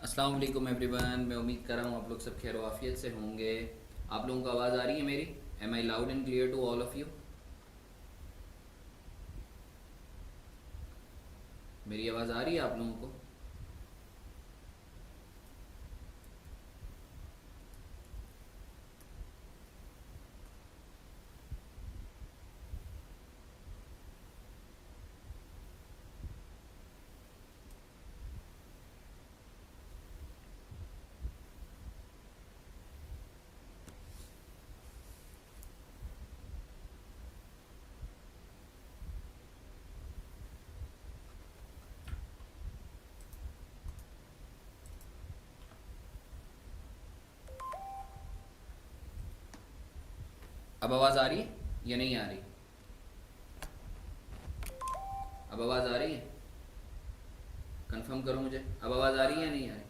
अस्सलाम वालेकुम एवरीवन। मैं उम्मीद कर रहा हूँ आप लोग सब खैर वाफियत से होंगे। आप लोगों को आवाज़ आ रही है मेरी? Am I loud and clear to all of you? मेरी आवाज़ आ रही है आप लोगों को? अब आवाज़ आ रही है या नहीं आ रही? अब आवाज़ आ रही है? कंफर्म करो मुझे, अब आवाज़ आ रही है या नहीं आ रही?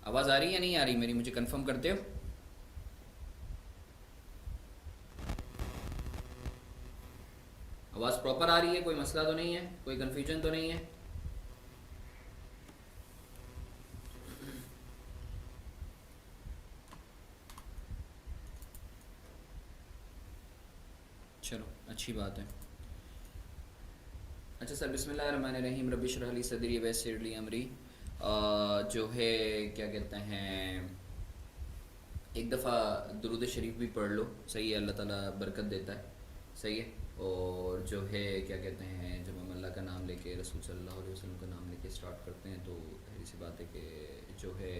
आवाज़ आ रही है या नहीं आ रही मेरी? मुझे कंफर्म करते हो? आवाज़ प्रॉपर आ रही है? कोई मसला तो नहीं है? कोई कन्फ्यूजन तो नहीं है? चलो अच्छी बात है। अच्छा सर, बिस्मिल्लाहिर्रहमानिर्रहीम। रब्बि इश्रह ली सदरी वयस्सिर ली अमरी। जो है क्या कहते हैं, एक दफ़ा दुरूद शरीफ भी पढ़ लो, सही है, अल्लाह ताला बरकत देता है, सही है। और जो है क्या कहते हैं, जब हम अल्लाह का नाम लेके, रसूल सल्लल्लाहु अलैहि वसल्लम का नाम लेके स्टार्ट करते हैं तो जाहिर सी बात है कि जो है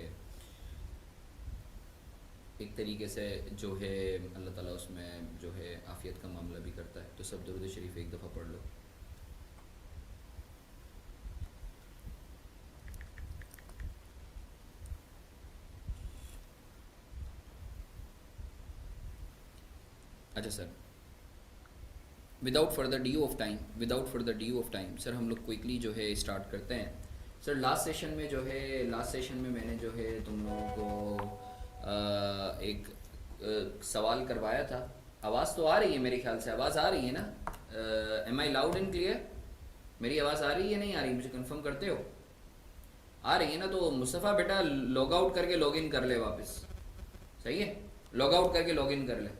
एक तरीके से जो है अल्लाह ताला उसमें जो है आफ़ियत का मामला भी करता है। तो सब दुरूद शरीफ एक दफ़ा पढ़ लो। अच्छा sir, without further due of time sir, हम लोग क्विकली जो है स्टार्ट करते हैं। सर लास्ट सेशन में मैंने जो है तुम लोगों को एक सवाल करवाया था। आवाज़ तो आ रही है मेरे ख्याल से? आवाज़ आ रही है ना? Am I loud and clear? मेरी आवाज़ आ रही है नहीं आ रही? मुझे कंफर्म करते हो? आ रही है ना? तो मुस्तफ़ा बेटा लॉग आउट करके लॉग इन कर ले वापस, सही है, लॉग आउट करके लॉग इन कर ले।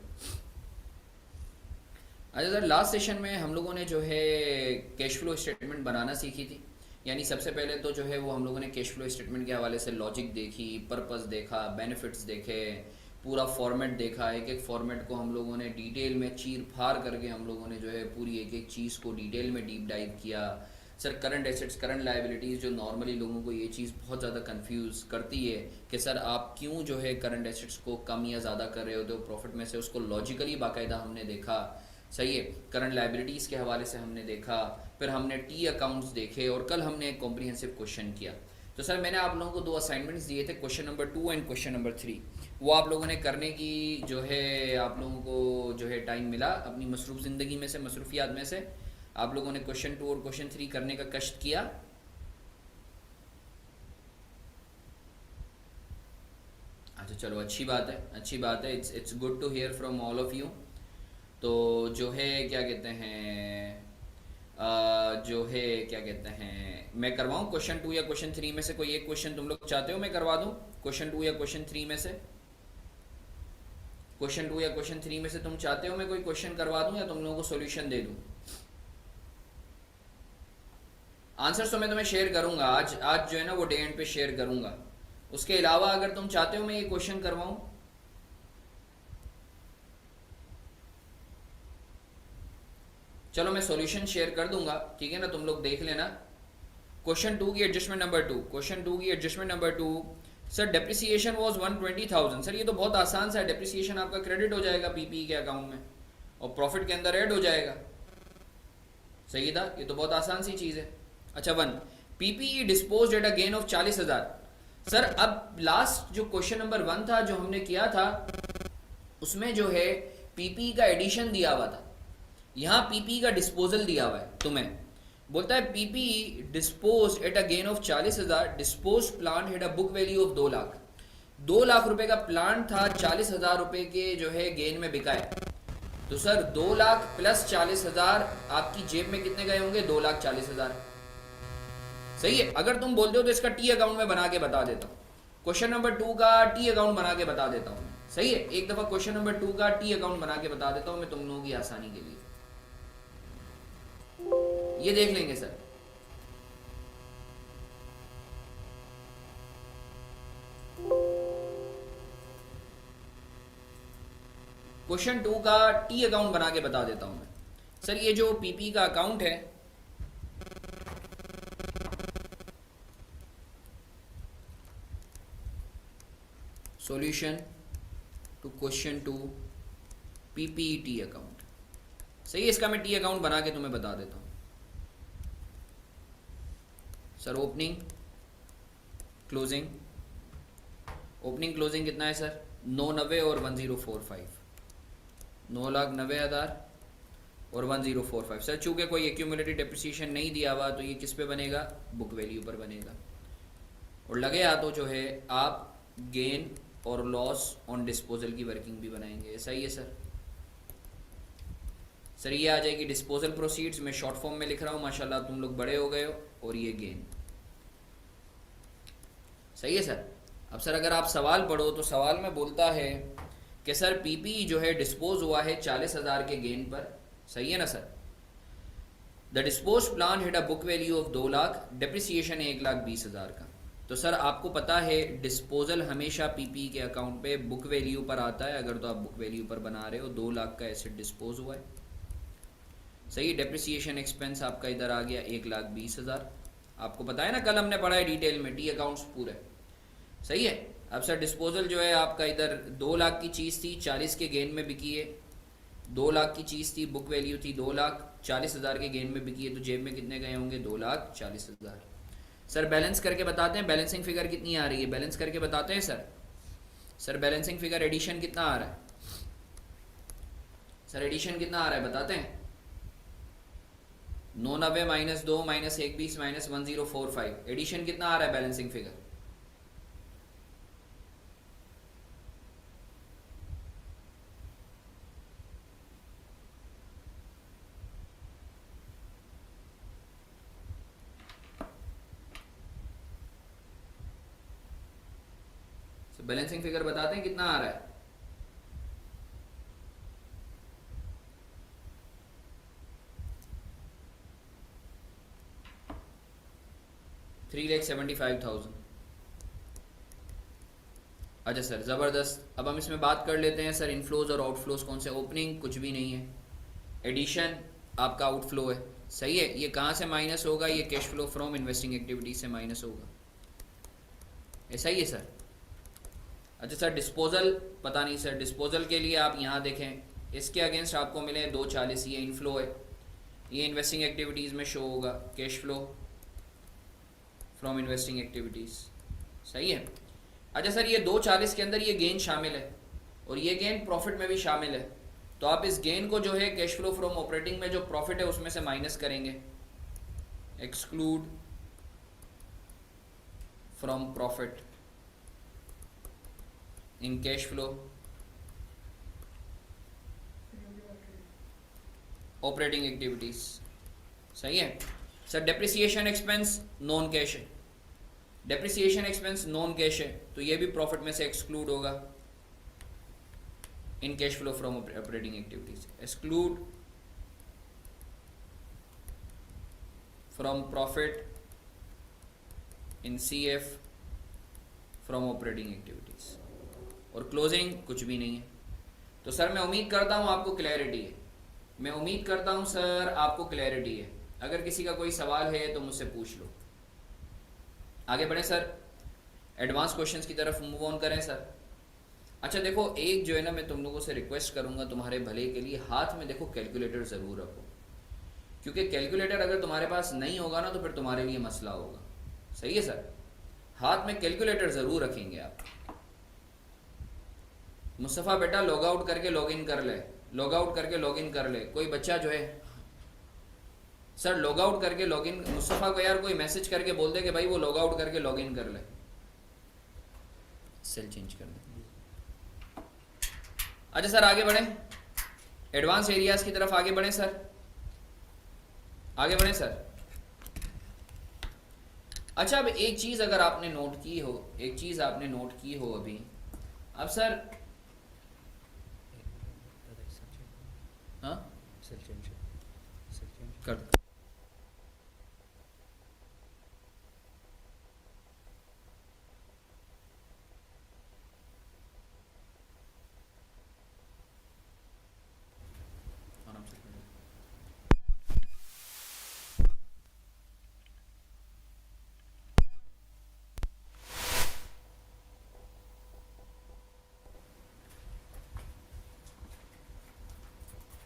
अच्छा सर, लास्ट सेशन में हम लोगों ने जो है कैश फ्लो स्टेटमेंट बनाना सीखी थी। यानी सबसे पहले तो जो है वो हम लोगों ने कैश फ्लो स्टेटमेंट के हवाले से लॉजिक देखी, पर्पस देखा, बेनिफिट्स देखे, पूरा फॉर्मेट देखा। एक एक फॉर्मेट को हम लोगों ने डिटेल में चीर फाड़ करके हम लोगों ने जो है पूरी एक एक चीज़ को डिटेल में डीप डाइव किया। Sir current assets, current liabilities, जो नॉर्मली लोगों को ये चीज़ बहुत ज़्यादा कंफ्यूज करती है कि सर आप क्यों जो है करंट एसेट्स को कम या ज़्यादा कर रहे होते हो प्रॉफिट में से, उसको लॉजिकली बाकायदा हमने देखा, सही है। करंट लाइबिलिटीज़ के हवाले से हमने देखा, फिर हमने टी अकाउंट्स देखे और कल हमने एक कॉम्प्रिहेंसिव क्वेश्चन किया। तो सर मैंने आप लोगों को दो असाइनमेंट्स दिए थे, question number 2 and question number 3। वो आप लोगों ने करने की जो है आप लोगों को जो है टाइम मिला अपनी मसरूफ़ ज़िंदगी में से, मसरूफियात में से आप लोगों ने क्वेश्चन 2 और क्वेश्चन 3 करने का कष्ट किया। अच्छा चलो अच्छी बात है, अच्छी बात है। It's good to hear from all of you. तो जो है क्या कहते हैं, जो है क्या कहते हैं, मैं करवाऊँ क्वेश्चन 2 या क्वेश्चन 3 में से कोई एक क्वेश्चन तुम लोग चाहते हो मैं करवा दूँ? क्वेश्चन 2 या क्वेश्चन 3 में से, क्वेश्चन 2 या क्वेश्चन 3 में से तुम चाहते हो मैं कोई क्वेश्चन करवा दूँ या तुम लोगों को सॉल्यूशन दे दूँ? आंसर्स तो मैं तुम्हें शेयर करूंगा आज, आज जो है ना वो डे एंड पे शेयर करूंगा। उसके अलावा अगर तुम चाहते हो मैं ये क्वेश्चन करवाऊँ, चलो मैं सॉल्यूशन शेयर कर दूंगा, ठीक है ना, तुम लोग देख लेना। क्वेश्चन 2 की एडजस्टमेंट नंबर 2, क्वेश्चन 2 की adjustment number 2। Sir depreciation was 120,000। Sir ये तो बहुत आसान सा है, डेप्रिसिएशन आपका क्रेडिट हो जाएगा पीपीई के अकाउंट में और प्रॉफिट के अंदर ऐड हो जाएगा, सही था, ये तो बहुत आसान सी चीज़ है। अच्छा 1, PPE dispose at a gain of 40,000। Sir अब लास्ट जो क्वेश्चन नंबर 1 था जो हमने किया था उसमें जो है पीपीई का एडिशन दिया हुआ था, यहाँ पीपीई का डिस्पोजल दिया हुआ है तुम्हें। बोलता है PPE dispose at a gain of 40,000, dispose plant at a book value of 2 lakh. 2 lakh रुपए का प्लांट था, 40,000 रुपए के जो है गेन में बिका है। तो सर 2 लाख प्लस 40,000 आपकी जेब में कितने गए होंगे? 2,40,000। सही है। अगर तुम बोलते हो तो इसका टी अकाउंट में बना के बता देता हूँ। क्वेश्चन नंबर 2 का टी अकाउंट बना के बता देता हूँ। सही है, एक दफा क्वेश्चन नंबर 2 का टी अकाउंट बना के बता देता हूँ मैं तुम लोगों की आसानी के लिए। ये देख लेंगे सर। क्वेश्चन 2 का टी अकाउंट बना के बता देता हूं मैं। सर ये जो पीपी का अकाउंट है, solution to question 2 PPT account. सही है, इसका मैं टी अकाउंट बना के तुम्हें बता देता हूं। Sir opening closing, opening closing कितना है सर? 990 और 1045, 9,90,000 और 1045। सर चूंकि कोई एक्यूमुलेटेड डेप्रिसिएशन नहीं दिया हुआ तो ये किस पे बनेगा? बुक वैल्यू पर बनेगा। और लगे हाथों जो है आप गेन और लॉस ऑन डिस्पोजल की वर्किंग भी बनाएंगे। सही है सर। सर ये आ जाएगी डिस्पोजल प्रोसीड्स, मैं शॉर्ट फॉर्म में लिख रहा हूँ, माशाल्लाह तुम लोग बड़े हो गए हो। और ये गेन। सही है सर। अब सर अगर आप सवाल पढ़ो तो सवाल में बोलता है कि सर पीपी जो है डिस्पोज हुआ है 40,000 के गेन पर। सही है ना sir. The dispose plan had a book value of 2 lakh, depreciation है 1,20,000 का। तो सर आपको पता है डिस्पोजल हमेशा पीपी के अकाउंट पे बुक वैल्यू पर आता है। अगर तो आप बुक वैल्यू पर बना रहे हो 2 लाख का एसेट डिस्पोज हुआ है। सही। डेप्रिसिएशन एक्सपेंस आपका इधर आ गया 1,20,000। आपको पता है ना, कल हमने पढ़ा है डिटेल में टी अकाउंट्स पूरे। सही है। अब सर डिस्पोजल जो है आपका इधर 2 लाख की चीज़ थी, 40 के गेन में बिकी है। 2 लाख की चीज़ थी, बुक वैल्यू थी 2 लाख, 40,000 के गेन में बिकी है। तो जेब में कितने गए होंगे? 2,40,000। सर बैलेंस करके बताते हैं, बैलेंसिंग फिगर कितनी आ रही है? बैलेंस करके बताते हैं sir. Sir balancing figure addition कितना आ रहा है? सर एडिशन कितना आ रहा है बताते हैं? 990 माइनस 2 माइनस 120 माइनस 1045। एडिशन कितना आ रहा है बैलेंसिंग फिगर? बैलेंसिंग फिगर बताते हैं कितना आ रहा है? $3,75,000। अच्छा सर ज़बरदस्त। अब हम इसमें बात कर लेते हैं सर इनफ्लोज और आउटफ्लोज कौन से। ओपनिंग कुछ भी नहीं है, एडिशन आपका आउटफ्लो है। सही है। ये कहाँ से माइनस होगा? ये cash flow from investing activity से माइनस होगा। ऐसा ही है सर। अच्छा सर डिस्पोजल पता नहीं सर। डिस्पोजल के लिए आप यहाँ देखें, इसके अगेंस्ट आपको मिले 240, ये इनफ्लो है, ये इन्वेस्टिंग एक्टिविटीज़ में शो होगा cash flow from investing activities. सही है। अच्छा सर ये 240 के अंदर ये गेन शामिल है और ये गेन प्रॉफिट में भी शामिल है। तो आप इस गेन को जो है कैश फ्लो फ्रॉम ऑपरेटिंग में जो प्रॉफिट है उसमें से माइनस करेंगे, exclude from profit in cash flow operating activities. सही है sir. Depreciation expense non cash है, डेप्रिसिएशन एक्सपेंस नॉन कैश है तो ये भी प्रॉफिट में से एक्सक्लूड होगा in cash flow from operating activities. Exclude from profit in CF from operating activities. और क्लोजिंग कुछ भी नहीं है। तो सर मैं उम्मीद करता हूं आपको क्लैरिटी है। मैं उम्मीद करता हूं सर आपको क्लैरिटी है। अगर किसी का कोई सवाल है तो मुझसे पूछ लो। आगे बढ़े सर, एडवांस क्वेश्चंस की तरफ मूव ऑन करें सर। अच्छा देखो, एक जो है ना मैं तुम लोगों से रिक्वेस्ट करूंगा तुम्हारे भले के लिए, हाथ में देखो कैलकुलेटर ज़रूर रखो, क्योंकि कैलकुलेटर अगर तुम्हारे पास नहीं होगा ना तो फिर तुम्हारे लिए मसला होगा। सही है सर। हाथ में कैलकुलेटर ज़रूर रखेंगे आप। मुस्तफ़ा बेटा लॉग आउट करके लॉग इन कर ले, लॉग आउट करके लॉग इन कर ले। कोई बच्चा जो है सर लॉग आउट करके लॉग इन, मुस्तफ़ा को यार कोई मैसेज करके बोल दे कि भाई वो लॉग आउट करके लॉग इन कर ले। सेल चेंज कर दे। अच्छा सर आगे बढ़े। एडवांस एरियाज की तरफ आगे बढ़े सर, आगे बढ़े सर। अच्छा, अब एक चीज अगर आपने नोट की हो, एक चीज आपने नोट की हो अभी, अब सर, हाँ कर दो। आराम से कर दो।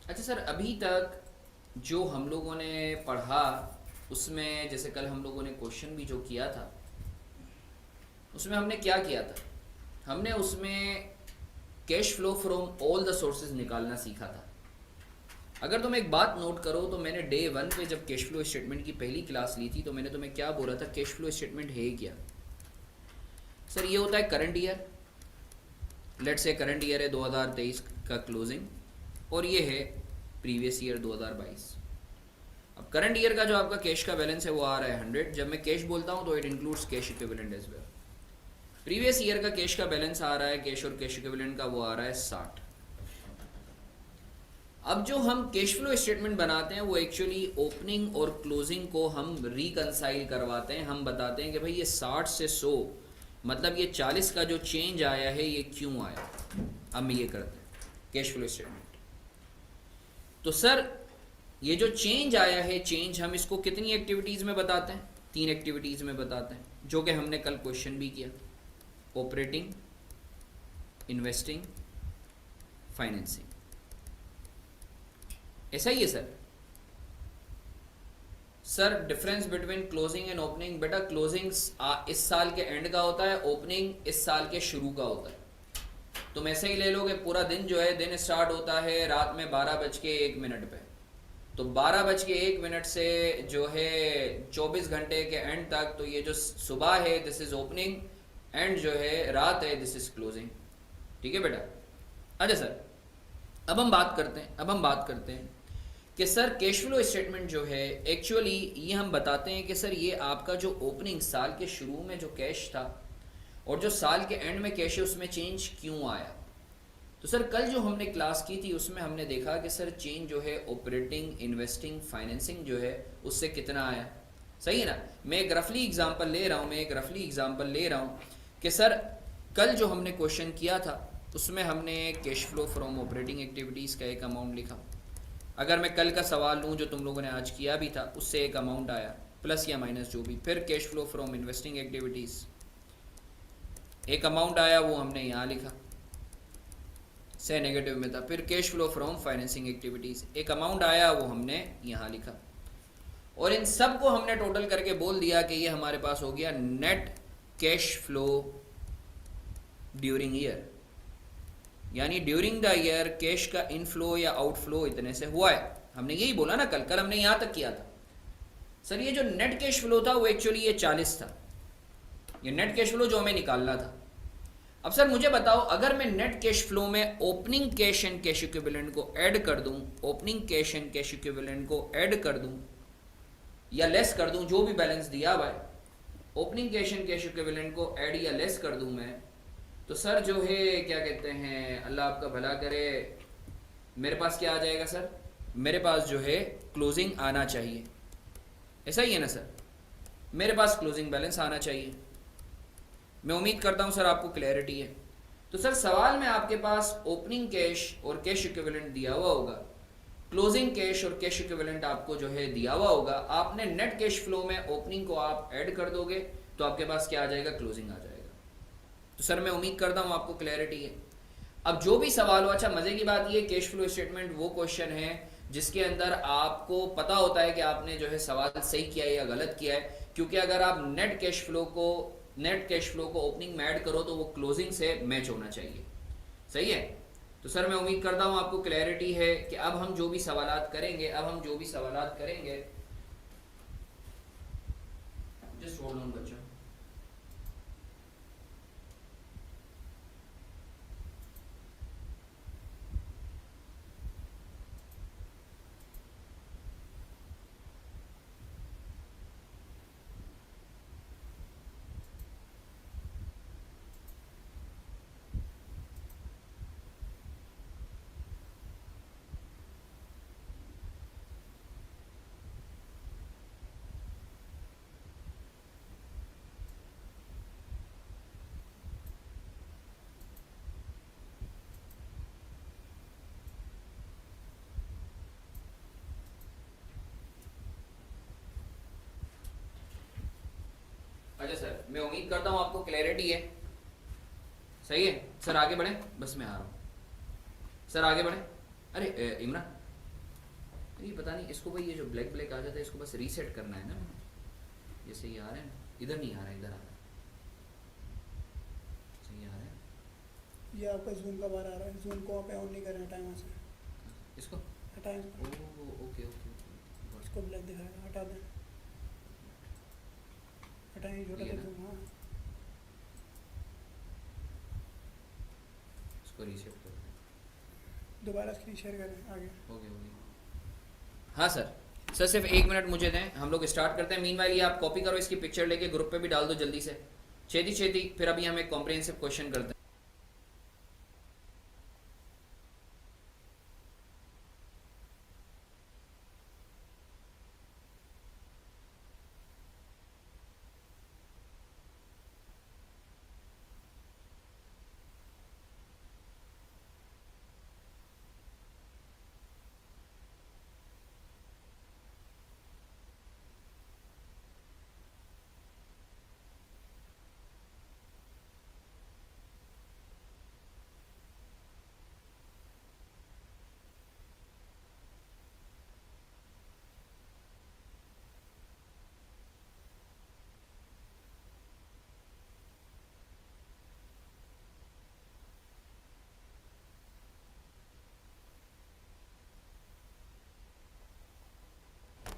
अच्छा सर, अभी तक जो हम लोगों ने पढ़ा उसमें, जैसे कल हम लोगों ने क्वेश्चन भी जो किया था उसमें हमने क्या किया था, हमने उसमें cash flow from all the sources निकालना सीखा था। अगर तुम एक बात नोट करो तो मैंने डे 1 पे जब कैश फ्लो स्टेटमेंट की पहली क्लास ली थी तो मैंने तुम्हें क्या बोला था, कैश फ्लो स्टेटमेंट है क्या। सर ये होता है current year, let's say current year है 2023 का क्लोजिंग, और ये है प्रीवियस ईयर 2022। अब करंट ईयर का जो आपका कैश का बैलेंस है वो आ रहा है 100। जब मैं कैश बोलता हूँ तो it includes cash equivalent as well. Previous year का कैश का बैलेंस आ रहा है, कैश और कैश इक्विवेलेंट का, वो आ रहा है 60। अब जो हम कैश फ्लो स्टेटमेंट बनाते हैं वो एक्चुअली ओपनिंग और क्लोजिंग को हम रिकंसाइल करवाते हैं। हम बताते हैं कि भाई ये 60 से 100 मतलब ये 40 का जो चेंज आया है ये क्यों आया। हम ये करते हैं कैश फ्लो स्टेटमेंट। तो सर ये जो चेंज आया है, चेंज हम इसको कितनी एक्टिविटीज़ में बताते हैं, 3 एक्टिविटीज़ में बताते हैं, जो कि हमने कल क्वेश्चन भी किया, ऑपरेटिंग, इन्वेस्टिंग, फाइनेंसिंग। ऐसा ही है sir. Sir difference between closing and opening, बेटा क्लोजिंग इस साल के एंड का होता है, ओपनिंग इस साल के शुरू का होता है। तुम ऐसे ही ले लो कि पूरा दिन जो है, दिन स्टार्ट होता है रात में 12:01 पे, तो 12:01 से जो है 24 घंटे के एंड तक, तो ये जो सुबह है दिस इज ओपनिंग, एंड जो है रात है दिस इज क्लोजिंग। ठीक है बेटा। अच्छा सर, अब हम बात करते हैं कि सर कैश फ्लो स्टेटमेंट जो है एक्चुअली ये हम बताते हैं कि सर ये आपका जो ओपनिंग साल के शुरू में जो कैश था और जो साल के एंड में कैश है उसमें चेंज क्यों आया। तो सर कल जो हमने क्लास की थी उसमें हमने देखा कि सर चेंज जो है ऑपरेटिंग, इन्वेस्टिंग, फाइनेंसिंग जो है उससे कितना आया। सही है ना। मैं एक रफली एग्जांपल ले रहा हूँ कि सर कल जो हमने क्वेश्चन किया था उसमें हमने cash flow from operating activities का एक अमाउंट लिखा। अगर मैं कल का सवाल लूँ जो तुम लोगों ने आज किया भी था, उससे एक अमाउंट आया प्लस या माइनस जो भी। फिर cash flow from investing activities एक अमाउंट आया, वो हमने यहाँ लिखा, से नेगेटिव में था। फिर cash flow from financing activities एक अमाउंट आया, वो हमने यहाँ लिखा, और इन सब को हमने टोटल करके बोल दिया कि ये हमारे पास हो गया net cash flow during year. यानी ड्यूरिंग द ईयर कैश का इनफ्लो या आउटफ्लो इतने से हुआ है। हमने यही बोला ना कल हमने यहां तक किया था। सर ये जो नेट कैश फ्लो था वो एक्चुअली ये 40 था, ये नेट कैश फ्लो जो हमें निकालना था। अब सर मुझे बताओ, अगर मैं नेट कैश फ्लो में opening cash and cash equivalent को ऐड कर दूं, opening cash and cash equivalent को ऐड कर दूं या लेस कर दूं, जो भी बैलेंस दिया हुआ है, opening cash and cash equivalent को ऐड या लेस कर दूं मैं, तो सर जो है क्या कहते हैं, अल्लाह आपका भला करे, मेरे पास क्या आ जाएगा सर, मेरे पास जो है क्लोजिंग आना चाहिए। ऐसा ही है ना सर, मेरे पास क्लोजिंग बैलेंस आना चाहिए। मैं उम्मीद करता हूं सर आपको क्लैरिटी है। तो सर सवाल में आपके पास ओपनिंग कैश और कैश इक्विवेलेंट दिया हुआ होगा, क्लोजिंग कैश और कैश इक्विवेलेंट आपको जो है दिया हुआ होगा। आपने नेट कैश फ्लो में ओपनिंग को आप ऐड कर दोगे तो आपके पास क्या आ जाएगा, क्लोजिंग आ जाएगा। तो सर मैं उम्मीद करता हूं आपको क्लैरिटी है। अब जो भी सवाल हो, अच्छा मजे की बात ये कैश फ्लो स्टेटमेंट वो क्वेश्चन है जिसके अंदर आपको पता होता है कि आपने जो है सवाल सही किया है या गलत किया है, क्योंकि अगर आप नेट कैश फ्लो को ओपनिंग में ऐड करो तो वो क्लोजिंग से मैच होना चाहिए। सही है। तो सर मैं उम्मीद करता हूं आपको क्लैरिटी है कि अब हम जो भी सवालात करेंगे, जस्ट होल्ड ऑन बच्चों। मैं उम्मीद करता हूँ आपको क्लैरिटी है। सही है सर, आगे बढ़े, बस मैं आ रहा हूँ सर, आगे बढ़े। अरे इमरान, ये पता नहीं इसको भाई, ये जो ब्लैक ब्लैक आ जाता है इसको बस रीसेट करना है ना। जैसे ये आ रहे हैं, इधर नहीं आ रहा है, इधर आ रहा है, सही आ रहा है। ये आपका जूम का बार आ रहा है, जूम को आप ऑन नहीं कर रहे हैं टाइमर से, इसको हटाएं ओ ओके ओके इसको, ब्लैक दिखाएगा, हटा दें, हटाएं छोटा ये सा ना? जूम। हाँ इसको रीसेट कर दो। दोबारा स्क्रीन शेयर करें आगे। ओके ओके हाँ सर, सर सिर्फ 1 मिनट मुझे दें, हम लोग स्टार्ट करते हैं। मीनवाइल ये आप कॉपी करो, इसकी पिक्चर लेके ग्रुप पे भी डाल दो जल्दी से, छेती छेती। फिर अभी हम एक कॉम्प्रिहेंसिव क्वेश्चन करते हैं।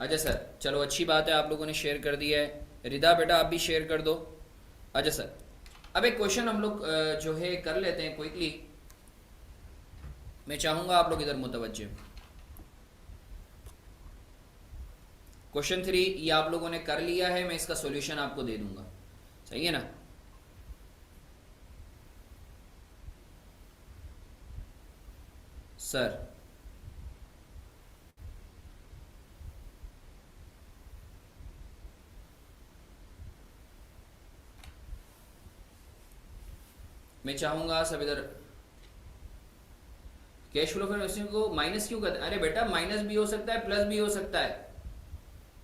अच्छा सर, चलो अच्छी बात है, आप लोगों ने शेयर कर दिया है। रिदा बेटा आप भी शेयर कर दो। अच्छा सर, अब एक क्वेश्चन हम लोग जो है कर लेते हैं क्विकली। मैं चाहूंगा आप लोग इधर मुतवज्जे। क्वेश्चन 3 ये आप लोगों ने कर लिया है, मैं इसका सॉल्यूशन आपको दे दूंगा, सही है ना। सर मैं चाहूंगा सब इधर, कैश फ्लो फ्रॉम को माइनस क्यों करते हैं? अरे बेटा माइनस भी हो सकता है प्लस भी हो सकता है,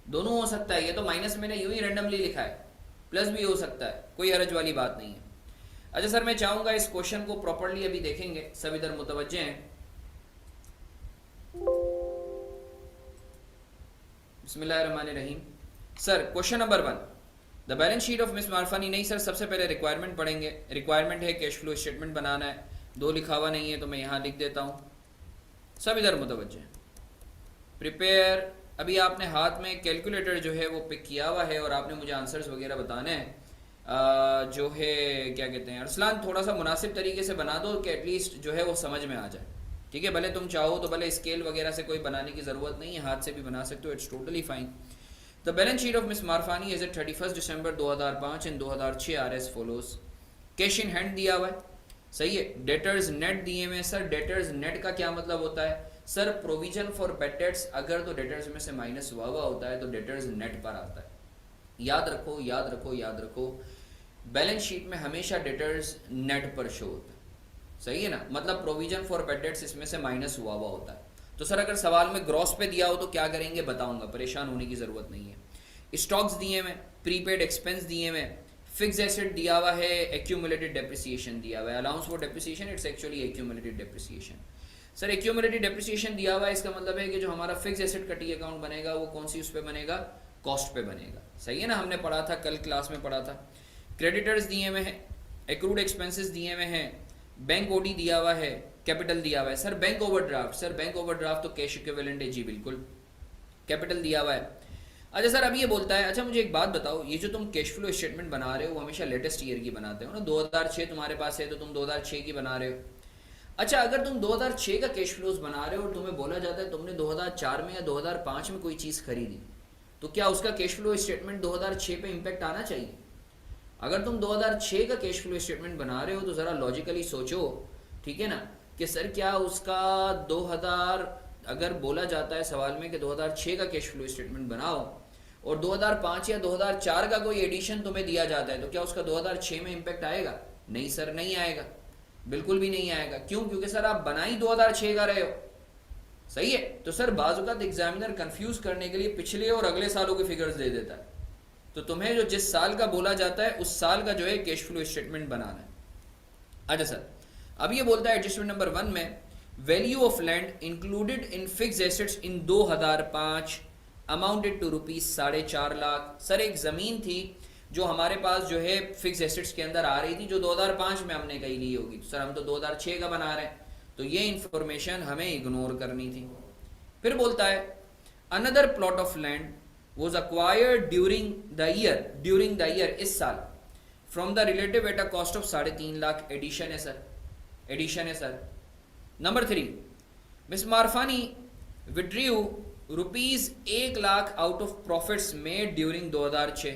दोनों हो सकता है। ये तो माइनस मैंने यूं ही रैंडमली लिखा है, प्लस भी हो सकता है, कोई हरज वाली बात नहीं है। अच्छा सर, मैं चाहूंगा इस क्वेश्चन को प्रॉपर्ली अभी देखेंगे, सब इधर मुतवज्जे हैं। बिस्मिल्लाहिर्रहमानिर्रहीम। Sir question number 1, the balance sheet of Miss Marfani. नहीं सर, सबसे पहले रिक्वायरमेंट पढ़ेंगे। रिक्वायरमेंट है कैश फ्लो स्टेटमेंट बनाना है, 2 लिखा हुआ नहीं है तो मैं यहाँ लिख देता हूँ, सब इधर मुतवज्जे हैं। प्रिपेयर, अभी आपने हाथ में कैलकुलेटर जो है वो पिक किया हुआ है और आपने मुझे आंसर्स वगैरह बताने हैं। जो है क्या कहते हैं, अरसलान थोड़ा सा मुनासिब तरीके से बना दो कि एटलीस्ट जो है वो समझ में आ जाए, ठीक है। भले तुम चाहो तो भले स्केल वगैरह से कोई बनाने की ज़रूरत नहीं है, हाथ से भी बना सकते हो, it's totally fine. The balance sheet of Miss Marfani as at 31 December 2005 and 2006 are as follows. Cash in hand दिया हुआ है, सही है। डेटर्स नेट दिए हुए हैं। सर डेटर्स नेट का क्या मतलब होता है? Sir provision for bad debts, अगर तो डेटर्स में से माइनस हुआ होता है तो डेटर्स नेट पर आता है। याद रखो याद रखो याद रखो, बैलेंस शीट में हमेशा डेटर्स नेट पर शो होता है, सही है ना। मतलब प्रोविजन फॉर बैड डेट्स इसमें से माइनस हुआ होता है। तो सर अगर सवाल में ग्रॉस पे दिया हो तो क्या करेंगे बताऊंगा, परेशान होने की जरूरत नहीं है। स्टॉक्स दिए हुए, प्रीपेड एक्सपेंस दिए हुए, फिक्स एसेट दिया हुआ है, एक्यूमुलेटेड डेप्रिसिएशन दिया हुआ है। Allowance for depreciation it's actually accumulated depreciation. Sir accumulated depreciation दिया हुआ है, इसका मतलब है कि जो हमारा फिक्स एसेट का टी अकाउंट बनेगा वो कौन सी उस पे बनेगा, कॉस्ट पे बनेगा, सही है ना। हमने पढ़ा था, कल क्लास में पढ़ा था। क्रेडिटर्स दिए हुए हैं, एक्रूड एक्सपेंसेस दिए हुए हैं, बैंक ओडी दिया हुआ है, कैपिटल दिया हुआ है। Sir bank overdraft, sir bank overdraft तो कैश इक्विवेलेंट है, जी बिल्कुल। कैपिटल दिया हुआ है। अच्छा सर अब ये बोलता है, अच्छा मुझे एक बात बताओ, ये जो तुम कैश फ्लो स्टेटमेंट बना रहे हो वो हमेशा लेटेस्ट ईयर की बनाते हो ना, 2006 तुम्हारे पास है तो तुम 2006 की बना रहे हो। अच्छा अगर तुम 2006 का कैश फ्लोज बना रहे हो और तुम्हें बोला जाता है तुमने 2004 में या 2005 में कोई चीज़ खरीदी, तो क्या उसका कैश फ्लो स्टेटमेंट 2006 पे इम्पैक्ट आना चाहिए? अगर तुम 2006 का कैश फ्लो स्टेटमेंट बना रहे हो तो ज़रा लॉजिकली सोचो, ठीक है ना, कि सर क्या उसका 2000, अगर बोला जाता है सवाल में कि 2006 का कैश फ्लो स्टेटमेंट बनाओ और 2005 या 2004 का कोई एडिशन तुम्हें दिया जाता है तो क्या उसका 2006 में इम्पैक्ट आएगा? नहीं सर, नहीं आएगा, बिल्कुल भी नहीं आएगा। क्यों? क्योंकि सर आप बना ही 2006 का रहे हो, सही है। तो सर बाज़ औक़ात एग्जामिनर कंफ्यूज करने के लिए पिछले और अगले सालों के फिगर्स दे देता है, तो तुम्हें जो जिस साल का बोला जाता है उस साल का जो है कैश फ्लो स्टेटमेंट बनाना है। अच्छा सर, अब ये बोलता है एडजस्टमेंट नंबर 1 में, value of land included in fix assets इन 2005 अमाउंटेड टू ₹4.5 लाख। सर एक ज़मीन थी जो हमारे पास जो है फिक्स एसेट्स के अंदर आ रही थी, जो 2005 में हमने कहीं ली होगी। तो सर हम तो 2006 का बना रहे हैं, तो ये इंफॉर्मेशन हमें इग्नोर करनी थी। फिर बोलता है another plot of land was acquired during the year, इस साल, from the relative at a cost of 3.5 lakh. Addition है sir. Number 3, Miss Marfani withdrew ₹1 lakh out of profits made during 2006।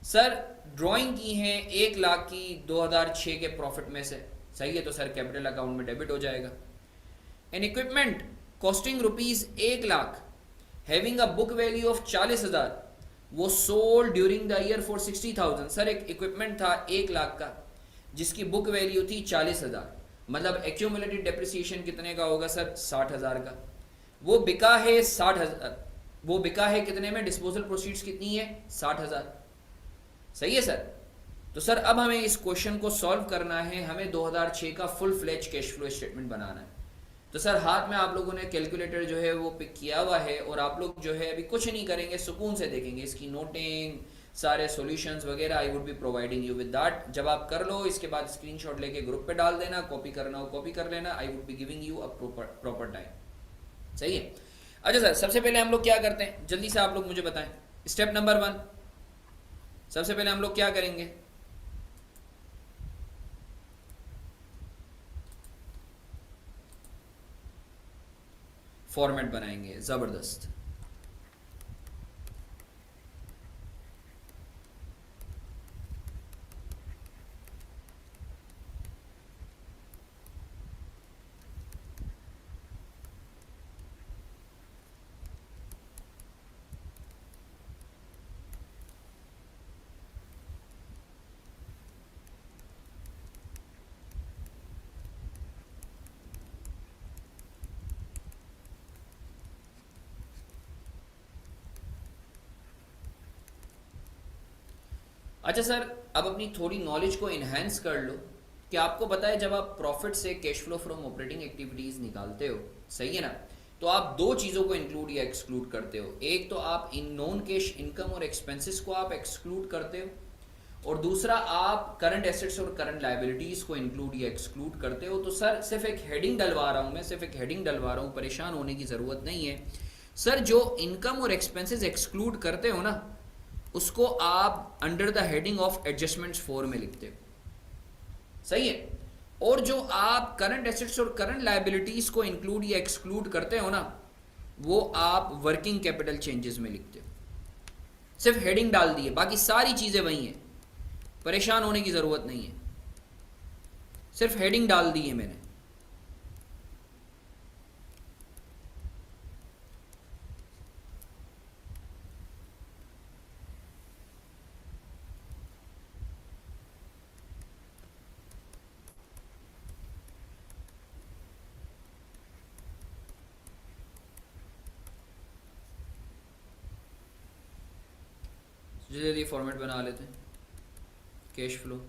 Sir drawing की है 1 लाख की 2006 के प्रॉफिट में से, सही है, तो सर कैपिटल अकाउंट में डेबिट हो जाएगा। N equipment costing ₹1 lakh having a book value of 40,000 वो sold during the year for 60,000। Sir एक इक्विपमेंट था 1 लाख का जिसकी बुक वैल्यू थी 40,000, मतलब एक्यूमुलेटेड डेप्रिसिएशन कितने का होगा सर? 60,000 का। वो बिका है 60,000, वो बिका है कितने में? डिस्पोजल प्रोसीड्स कितनी है? 60,000। सही है सर। तो सर अब हमें इस क्वेश्चन को सॉल्व करना है, हमें 2006 का full fledged cash flow statement बनाना है। तो सर हाथ में आप लोगों ने कैलकुलेटर जो है वो पिक किया हुआ है और आप लोग जो है अभी कुछ नहीं करेंगे, सुकून से देखेंगे इसकी नोटिंग, सारे सॉल्यूशंस वगैरह I would be providing you with that. जब आप कर लो इसके बाद स्क्रीनशॉट लेके ग्रुप पे डाल देना, कॉपी करना हो कॉपी कर लेना, I would be giving you a proper time. सही है। अच्छा सर, सबसे पहले हम लोग क्या करते हैं, जल्दी से आप लोग मुझे बताएं। स्टेप नंबर 1, सबसे पहले हम लोग क्या करेंगे? फॉर्मेट बनाएंगे, जबरदस्त। अच्छा सर, अब अपनी थोड़ी नॉलेज को इन्हेंस कर लो कि आपको पता है जब आप प्रॉफिट से cash flow from operating activities निकालते हो, सही है ना, तो आप दो चीज़ों को इंक्लूड या एक्सक्लूड करते हो। एक तो आप इन नॉन कैश इनकम और एक्सपेंसेस को आप एक्सक्लूड करते हो, और दूसरा आप करंट एसेट्स और करंट लाइबिलिटीज को इंक्लूड या एक्सक्लूड करते हो। तो सर सिर्फ एक हेडिंग डलवा रहा हूं मैं, सिर्फ एक हेडिंग डलवा रहा हूं, परेशान होने की ज़रूरत नहीं है। सर जो इनकम और एक्सपेंसेस एक्सक्लूड करते हो ना, उसको आप under the heading of adjustments 4 में लिखते हो, सही है। और जो आप करंट एसेट्स और करंट लायबिलिटीज को इंक्लूड या एक्सक्लूड करते हो ना, वो आप वर्किंग कैपिटल चेंजेस में लिखते हो। सिर्फ हेडिंग डाल दी है, बाकी सारी चीजें वही हैं, परेशान होने की जरूरत नहीं है, सिर्फ हेडिंग डाल दी है मैंने। जल्दी फॉर्मेट बना लेते हैं कैश फ्लो।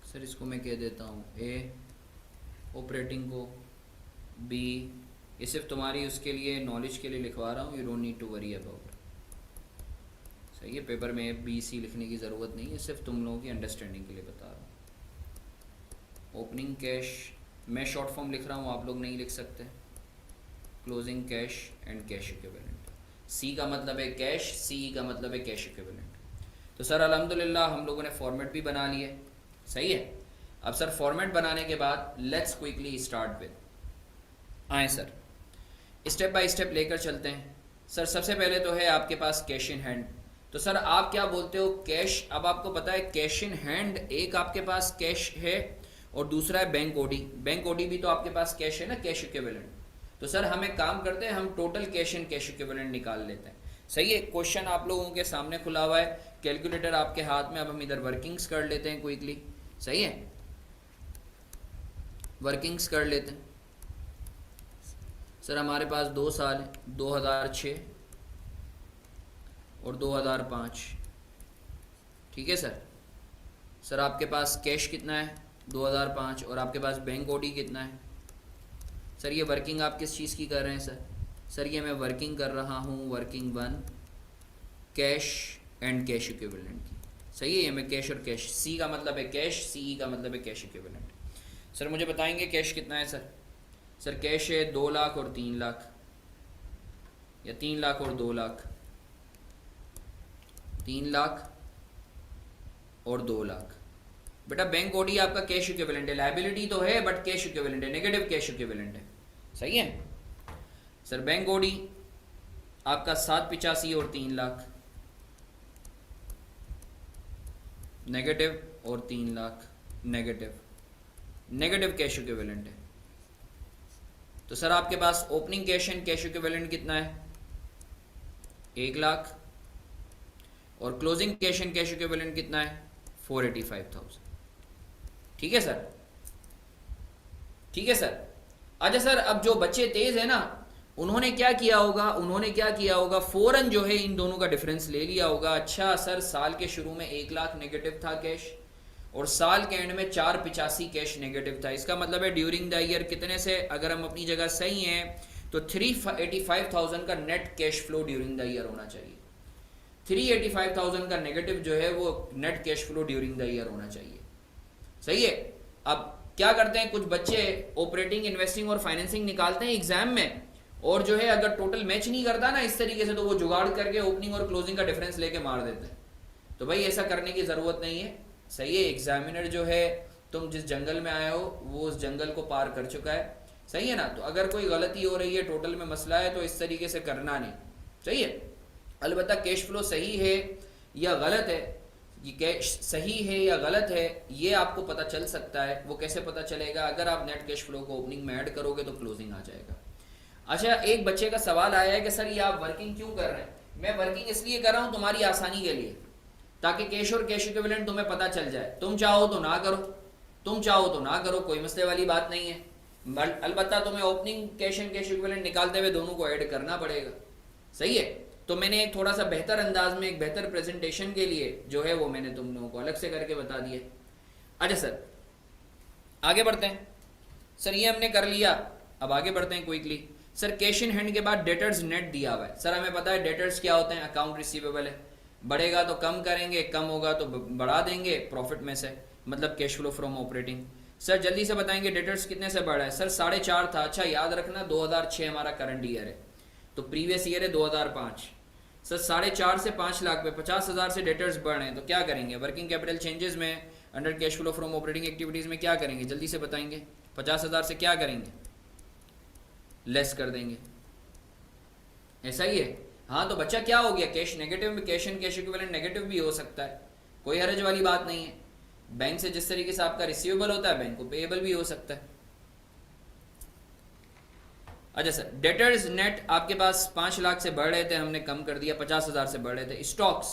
सर इसको मैं कह देता हूँ ए ऑपरेटिंग को, बी, ये सिर्फ तुम्हारी उसके लिए नॉलेज के लिए लिखवा रहा हूँ, you don't need to worry about. सही है, पेपर में बी सी लिखने की ज़रूरत नहीं है, सिर्फ तुम लोगों की अंडरस्टैंडिंग के लिए बता रहा हूँ। ओपनिंग कैश मैं शॉर्ट फॉर्म लिख रहा हूँ, आप लोग नहीं लिख सकते। Closing cash and cash equivalent. C का मतलब है कैश, सी का मतलब है कैश इक्विवेलेंट। तो सर अल्हम्दुलिल्लाह हम लोगों ने फॉर्मेट भी बना लिए, सही है। अब सर फॉर्मेट बनाने के बाद लेट्स क्विकली स्टार्ट विद, आए सर स्टेप बाय स्टेप लेकर चलते हैं। सर सबसे पहले तो है आपके पास कैश इन हैंड। तो सर आप क्या बोलते हो कैश, अब आपको पता है कैश इन हैंड, एक आपके पास कैश है और दूसरा है बैंक ओडी। बैंक ओडी भी तो आपके पास कैश है ना, कैश इक्विवेलेंट। तो सर हम एक काम करते हैं, हम total cash in cash equivalent निकाल लेते हैं, सही है। क्वेश्चन आप लोगों के सामने खुला हुआ है, कैलकुलेटर आपके हाथ में। अब हम इधर वर्किंग्स कर लेते हैं क्विकली, सही है, वर्किंग्स कर लेते हैं। सर हमारे पास 2 साल है, 2006 और 2005, ठीक है सर। सर आपके पास कैश कितना है 2005 और आपके पास बैंक ओडी कितना है। सर ये वर्किंग आप किस चीज़ की कर रहे हैं सर? सर ये मैं वर्किंग कर रहा हूँ working 1 cash and cash equivalent की, सही है। ये मैं कैश और कैश, सी का मतलब है कैश, सी का मतलब है कैश इक्विवेलेंट। सर मुझे बताएंगे कैश कितना है सर? सर कैश है 2 लाख और 3 लाख, या 3 लाख और 2 लाख, 3 लाख और 2 लाख। बेटा बैंक ओडी आपका कैश इक्विवेलेंट है, लायबिलिटी तो है बट कैश इक्विवेलेंट है, नेगेटिव कैश इक्विवेलेंट है, सही है। सर बैंक ओडी आपका 785 और 3 लाख, नेगेटिव और 3 lakh negative, negative cash equivalent है। तो सर आपके पास opening cash and cash equivalent कितना है 1 लाख और closing cash and cash equivalent कितना है 485,000, ठीक है सर, ठीक है सर। अच्छा सर अब जो बच्चे तेज है ना उन्होंने क्या किया होगा, उन्होंने क्या किया होगा, फौरन जो है इन दोनों का डिफरेंस ले लिया होगा। अच्छा सर साल के शुरू में 1 लाख नेगेटिव था कैश और साल के एंड में 485 कैश नेगेटिव था। इसका मतलब है ड्यूरिंग द ईयर कितने से, अगर हम अपनी जगह सही हैं तो 385,000 का net cash flow during the year होना चाहिए। 385,000 का नेगेटिव जो है वो net cash flow during the year होना चाहिए, सही है। अब क्या करते हैं कुछ बच्चे ऑपरेटिंग, इन्वेस्टिंग और फाइनेंसिंग निकालते हैं एग्जाम में, और जो है अगर टोटल मैच नहीं करता ना इस तरीके से तो वो जुगाड़ करके ओपनिंग और क्लोजिंग का डिफरेंस लेके मार देते हैं। तो भाई ऐसा करने की जरूरत नहीं है, सही है। एग्जामिनर जो है तुम जिस जंगल में आए हो वो उस जंगल को पार कर चुका है, सही है ना। तो अगर कोई गलती हो रही है, टोटल में मसला है, तो इस तरीके से करना नहीं, सही है। अलबत्ता कैश फ्लो सही है या गलत है, ये कैश सही है या गलत है ये आपको पता चल सकता है। वो कैसे पता चलेगा, अगर आप नेट कैश फ्लो को ओपनिंग में ऐड करोगे तो क्लोजिंग आ जाएगा। अच्छा एक बच्चे का सवाल आया है कि सर ये आप वर्किंग क्यों कर रहे हैं? मैं वर्किंग इसलिए कर रहा हूं तुम्हारी आसानी के लिए, ताकि कैश और कैश इक्विवेलेंट तुम्हें पता चल जाए। तुम चाहो तो ना करो, तुम चाहो तो ना करो, कोई मसले वाली बात नहीं है। अलबत्ता तुम्हें opening cash and cash equivalent निकालते हुए दोनों को ऐड करना पड़ेगा, सही है। तो मैंने एक थोड़ा सा बेहतर अंदाज में एक बेहतर प्रेजेंटेशन के लिए जो है वो मैंने तुम लोगों को अलग से करके बता दिया। अच्छा सर आगे बढ़ते हैं। सर ये हमने कर लिया, अब आगे बढ़ते हैं quickly. Sir cash in hand के बाद डेटर्स नेट दिया हुआ है। सर हमें पता है डेटर्स क्या होते हैं, अकाउंट रिसीवेबल है, बढ़ेगा तो कम करेंगे, कम होगा तो बढ़ा देंगे प्रॉफिट में से, मतलब cash flow from operating. Sir जल्दी से बताएंगे डेटर्स कितने से बढ़ा है? सर 4.5 था। अच्छा याद रखना 2006 हमारा करंट ईयर है, तो प्रीवियस ईयर है 2005। सर 4.5 से 5 लाख पे 50,000 से डेटर्स बढ़ रहे हैं, तो क्या करेंगे? वर्किंग कैपिटल चेंजेस में under cash flow from operating activities में क्या करेंगे? जल्दी से बताएंगे। 50,000 से क्या करेंगे? लेस कर देंगे, ऐसा ही है। हाँ तो बच्चा क्या हो गया, कैश नेगेटिव में cash and cash equivalent negative भी हो सकता है, कोई हर्ज वाली बात नहीं है। बैंक से जिस तरीके से आपका रिसीवेबल होता है बैंक को पेएबल भी हो सकता है। अच्छा सर डेटर्स नेट आपके पास 5 लाख से बढ़ रहे थे, हमने कम कर दिया, 50,000 से बढ़ रहे थे। स्टॉक्स,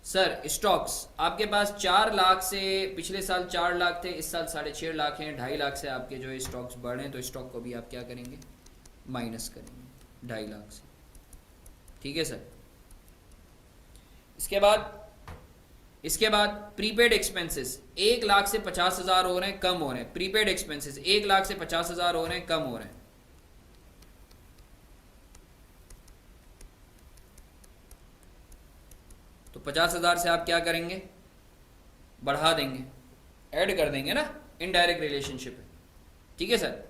सर स्टॉक्स आपके पास 4 लाख से, पिछले साल 4 लाख थे, इस साल 6.5 लाख हैं, 2.5 लाख से आपके जो है स्टॉक्स बढ़ रहे हैं, तो स्टॉक को भी आप क्या करेंगे? माइनस करेंगे 2.5 लाख से, ठीक है सर। इसके बाद प्रीपेड एक्सपेंसेस 1 लाख से 50,000 हो रहे हैं, कम हो रहे हैं। प्रीपेड एक्सपेंसेस 1 लाख से 50,000 हो रहे हैं, कम हो रहे हैं। तो 50,000 से आप क्या करेंगे? बढ़ा देंगे, ऐड कर देंगे ना, इनडायरेक्ट रिलेशनशिप है, ठीक है सर।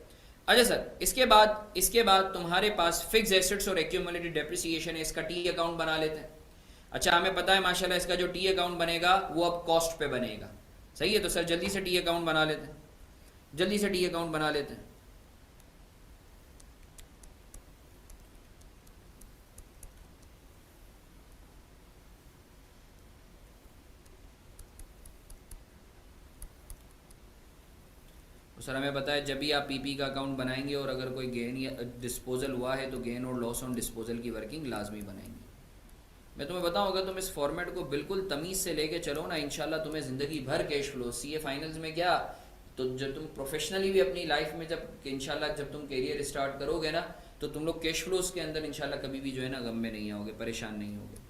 अच्छा सर, इसके बाद तुम्हारे पास फिक्स एसेट्स और एक्यूमुलेटेड डेप्रिसिएशन है, इसका टी अकाउंट बना लेते हैं। अच्छा, हमें पता है माशाल्लाह इसका जो टी अकाउंट बनेगा वो अब कॉस्ट पे बनेगा। सही है, तो सर जल्दी से टी अकाउंट बना लेते हैं, जल्दी से टी अकाउंट बना लेते हैं। तो सर हमें पता है जब भी आप पीपी का अकाउंट बनाएंगे और अगर कोई गेन या डिस्पोजल हुआ है तो गेन और लॉस ऑन डिस्पोजल की वर्किंग लाजमी बनाएंगे। मैं तुम्हें बताऊं, अगर तुम इस फॉर्मेट को बिल्कुल तमीज़ से लेके चलो ना, इंशाल्लाह तुम्हें ज़िंदगी भर कैश फ्लो, सीए फाइनल्स में क्या, तो जब तुम प्रोफेशनली भी अपनी लाइफ में जब इंशाल्लाह जब तुम करियर स्टार्ट करोगे ना, तो तुम लोग कैश फ्लोज के अंदर इंशाल्लाह कभी भी जो है ना गम में नहीं आओगे, परेशान नहीं होगे।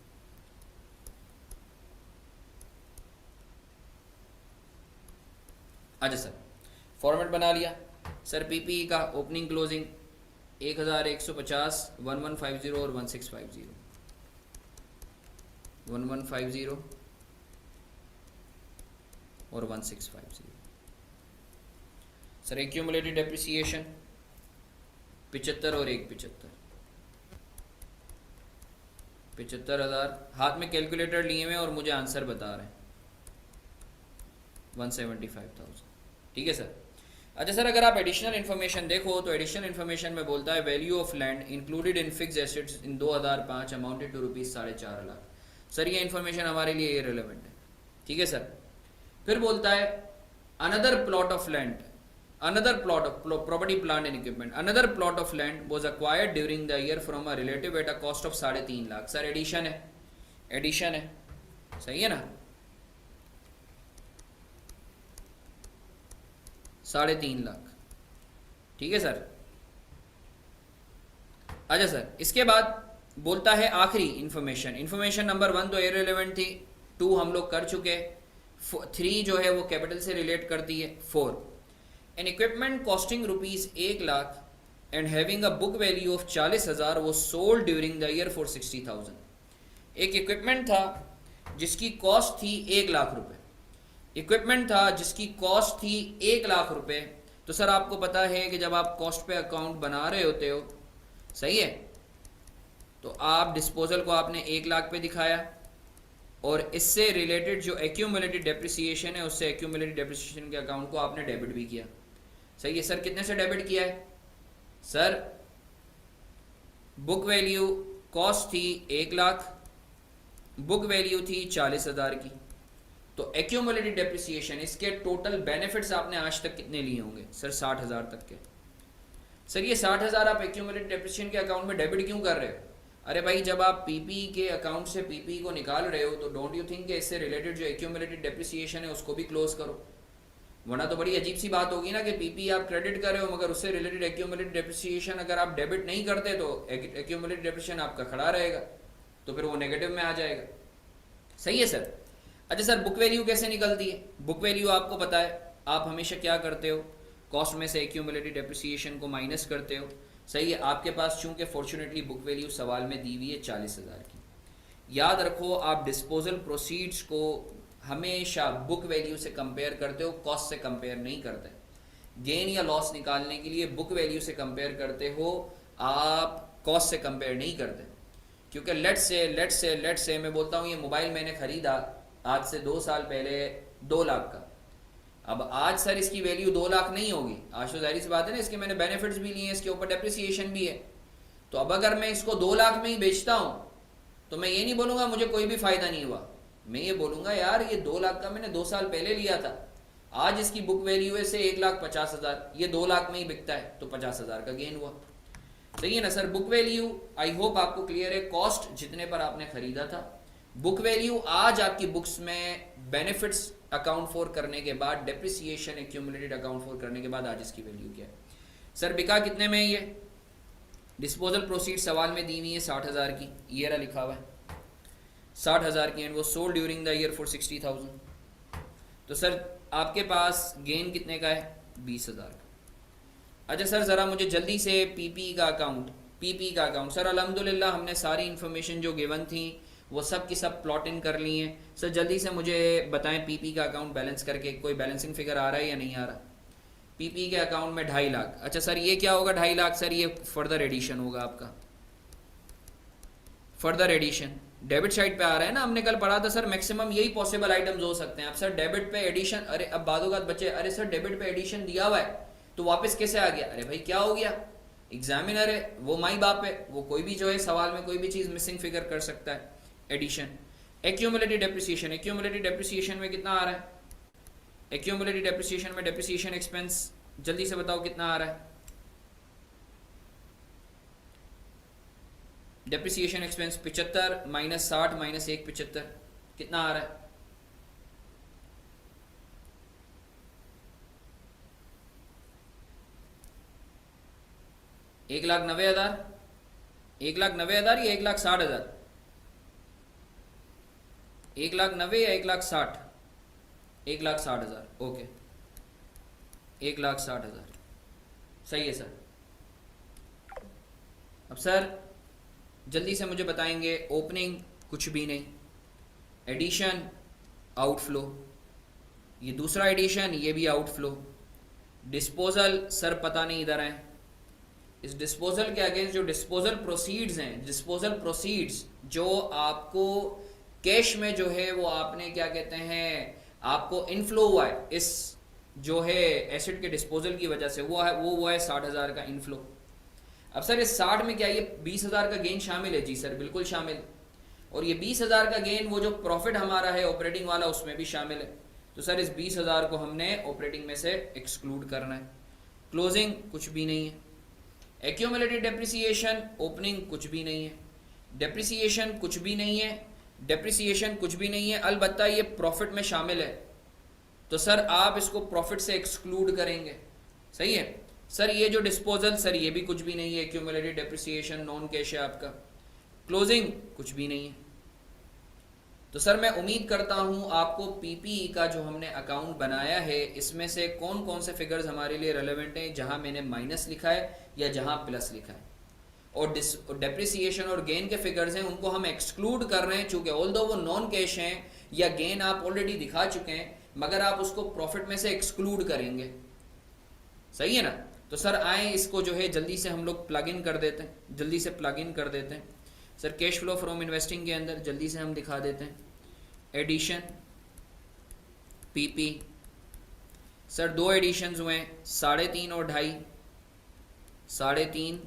अच्छा सर, फॉर्मेट बना लिया सर। पीपी का ओपनिंग क्लोजिंग 1150, 1150 और 1650, 1150 और 1650। सर एक्यूमुलेटेड डेप्रिसिएशन 75 और 175, 75,000। हाथ में कैलकुलेटर लिए हुए और मुझे आंसर बता रहे हैं 175,000। ठीक है सर। अच्छा सर, अगर आप एडिशनल इन्फॉर्मेशन देखो तो एडिशनल इन्फॉर्मेशन में बोलता है value of land included in fix assets इन 2005 अमाउंटेड टू ₹4.5 लाख। सर ये इन्फॉर्मेशन हमारे लिए इररिलेवेंट है। ठीक है सर। फिर बोलता है another plot of land, another plot of property plant and equipment, another plot of land was acquired during the year from a relative at a cost of 3.5 lakh. Sir addition है, addition है, सही है ना, 3.5 लाख। ठीक है सर। अच्छा sir, इसके बाद बोलता है आखिरी इंफॉर्मेशन नंबर 1 तो इररिलेवेंट थी, 2 हम लोग कर चुके, 3 जो है वो कैपिटल से रिलेट करती है, 4 N equipment costing ₹1 lakh and having a book value of 40,000 वो sold during the year for 60,000। एक इक्विपमेंट था जिसकी कॉस्ट थी 1 लाख रुपए, इक्विपमेंट था जिसकी कॉस्ट थी 1 लाख रुपए। तो सर आपको पता है कि जब आप कॉस्ट पे अकाउंट बना रहे होते हो, सही है, तो आप डिस्पोजल को आपने 1 लाख पे दिखाया और इससे रिलेटेड जो एक्यूमुलेटेड डेप्रिसिएशन है उससे एक्यूमुलेटेड डेप्रिसिएशन के अकाउंट को आपने डेबिट भी किया। सही है सर। कितने से डेबिट किया है सर? बुक वैल्यू कॉस्ट थी 1 लाख, बुक वैल्यू थी 40,000 की, तो एक्यूमुलेटेड डेप्रिसिएशन इसके टोटल बेनिफिट्स आपने आज तक कितने लिए होंगे सर? 60,000 तक के। सर ये 60,000 आप एक्यूमुलेटेड डेप्रिसिएशन के अकाउंट में डेबिट क्यों कर रहे हो? अरे भाई जब आप पीपी के अकाउंट से पीपी को निकाल रहे हो तो डोंट यू थिंक कि इससे रिलेटेड जो एक्यूमुलेटेड डेप्रिसिएशन है उसको भी क्लोज करो, वरना तो बड़ी अजीब सी बात होगी ना कि पीपी आप क्रेडिट कर रहे हो मगर उससे रिलेटेड एक्यूमुलेटेड डेप्रिसिएशन अगर आप डेबिट नहीं करते तो एक्यूमुलेटेड डेप्रिसिएशन आपका खड़ा रहेगा, तो फिर वो नेगेटिव में आ जाएगा। सही है सर। अच्छा सर, बुक वैल्यू कैसे निकलती है? बुक वैल्यू आपको पता है, आप हमेशा क्या करते हो, कॉस्ट में से एक्यूमुलेटेड डेप्रिसिएशन को माइनस करते हो। सही है। आपके पास चूंकि फॉर्चुनेटली बुक वैल्यू सवाल में दी हुई है 40,000 की। याद रखो आप डिस्पोजल प्रोसीड्स को हमेशा बुक वैल्यू से कंपेयर करते हो, कॉस्ट से कंपेयर नहीं करते। गेन या लॉस निकालने के लिए बुक वैल्यू से कंपेयर करते हो, आप कॉस्ट से कंपेयर नहीं करते। क्योंकि लेट्स से मैं बोलता हूँ ये मोबाइल मैंने ख़रीदा आज से 2 साल पहले 2 लाख का, अब आज सर इसकी वैल्यू 2 लाख नहीं होगी, आज तो जाहिर सी बात है ना, इसके मैंने बेनिफिट्स भी लिए हैं, इसके ऊपर डेप्रिसिएशन भी है। तो अब अगर मैं इसको 2 लाख में ही बेचता हूँ तो मैं ये नहीं बोलूँगा मुझे कोई भी फ़ायदा नहीं हुआ, मैं ये बोलूँगा यार ये 2 लाख का मैंने 2 साल पहले लिया था, आज इसकी बुक वैल्यू है से 1,50,000, ये 2 लाख में ही बिकता है तो 50,000 का गेन हुआ। सही है ना sir. Book value I hope आपको क्लियर है, कॉस्ट जितने पर आपने खरीदा था, बुक वैल्यू आज आपकी बुक्स में बेनिफिट्स अकाउंट फॉर करने के बाद, डेप्रिसिएशन एक्यूमुलेटेड अकाउंट फॉर करने के बाद आज इसकी वैल्यू क्या है। सर बिका कितने में? ये डिस्पोजल प्रोसीड सवाल में दी हुई है 60,000 की, ये रहा लिखा हुआ है 60,000 की, एंड वो sold during the year for 60,000। तो सर आपके पास गेन कितने का है? 20,000 का। अच्छा सर ज़रा मुझे जल्दी से पीपी का अकाउंट सर अल्हम्दुलिल्लाह हमने सारी इन्फॉर्मेशन जो गिवन थी वो सब की सब प्लॉट इन कर ली हैं। सर जल्दी से मुझे बताएं पीपी का अकाउंट बैलेंस करके कोई बैलेंसिंग फिगर आ रहा है या नहीं आ रहा? पीपी के अकाउंट में 2.5 लाख। अच्छा सर ये क्या होगा 2.5 लाख? सर ये फर्दर एडिशन होगा आपका, फर्दर एडिशन। डेबिट साइड पे आ रहा है ना, हमने कल पढ़ा था सर मैक्सिमम यही पॉसिबल आइटम्स हो सकते हैं। अब सर डेबिट पे एडिशन, अरे अब बादोगात बच्चे, अरे सर डेबिट पे एडिशन दिया हुआ है तो वापस कैसे आ गया? अरे भाई क्या हो गया, एग्जामिनर है वो, माई बाप है वो, कोई भी जो है सवाल में कोई भी चीज मिसिंग फिगर कर सकता है। Addition. Accumulated depreciation, accumulated depreciation में कितना आ रहा है? एक्यूमुलेटेड डेप्रिसिएशन में डेप्रिसिएशन एक्सपेंस जल्दी से बताओ कितना आ रहा है? डेप्रिसिएशन एक्सपेंस 75 माइनस 60 माइनस 1 75 कितना आ रहा है? 1,90,000, 1,90,000 या 1,60,000? 1,90,000 या 1,60,000? 1,60,000, ओके 1,60,000 सही है सर। अब सर जल्दी से मुझे बताएंगे, ओपनिंग कुछ भी नहीं, एडिशन आउटफ्लो, ये दूसरा एडिशन ये भी आउटफ्लो, डिस्पोजल सर पता नहीं इधर है। इस डिस्पोजल के अगेंस्ट जो डिस्पोजल प्रोसीड्स हैं, डिस्पोजल प्रोसीड्स जो आपको कैश में जो है वो आपने क्या कहते हैं आपको इनफ्लो हुआ है इस जो है एसेट के डिस्पोजल की वजह से, वो है वो हुआ है 60,000 का इनफ्लो। अब सर इस 60 में क्या ये 20,000 का गेन शामिल है? जी सर बिल्कुल शामिल। और ये 20,000 का गेन वो जो प्रॉफिट हमारा है ऑपरेटिंग वाला उसमें भी शामिल है। तो सर इस 20,000 को हमने ऑपरेटिंग में से एक्सक्लूड करना है। क्लोजिंग कुछ भी नहीं है, एक्यूमुलेटेड डेप्रिसिएशन ओपनिंग कुछ भी नहीं है, डेप्रिसिएशन कुछ भी नहीं है, डेप्रिसिएशन कुछ भी नहीं है, अलबत्ता ये प्रॉफिट में शामिल है। तो सर आप इसको प्रॉफिट से एक्सक्लूड करेंगे, सही है। सर ये जो डिस्पोजल सर ये भी कुछ भी नहीं है, एक्यूमुलेटेड डेप्रिसिएशन नॉन कैश है आपका। क्लोजिंग कुछ भी नहीं है। तो सर मैं उम्मीद करता हूं आपको पीपीई का जो हमने अकाउंट बनाया है इसमें से कौन कौन से फिगर्स हमारे लिए रेलेवेंट हैं, जहां मैंने माइनस लिखा है या जहां प्लस लिखा है, और डेप्रिसिएशन और गेन के फिगर्स हैं उनको हम एक्सक्लूड कर रहे हैं, चूंकि ऑल्दो वो नॉन कैश हैं या गेन आप ऑलरेडी दिखा चुके हैं, मगर आप उसको प्रॉफिट में से एक्सक्लूड करेंगे, सही है ना। तो सर आए इसको जो है जल्दी से हम लोग प्लग इन कर देते हैं, जल्दी से प्लग इन कर देते हैं। Sir cash flow from investing के अंदर जल्दी से हम दिखा देते हैं, एडिशन पीपी। सर दो एडिशंस हुए हैं, 3.5 और 2.5, 3.5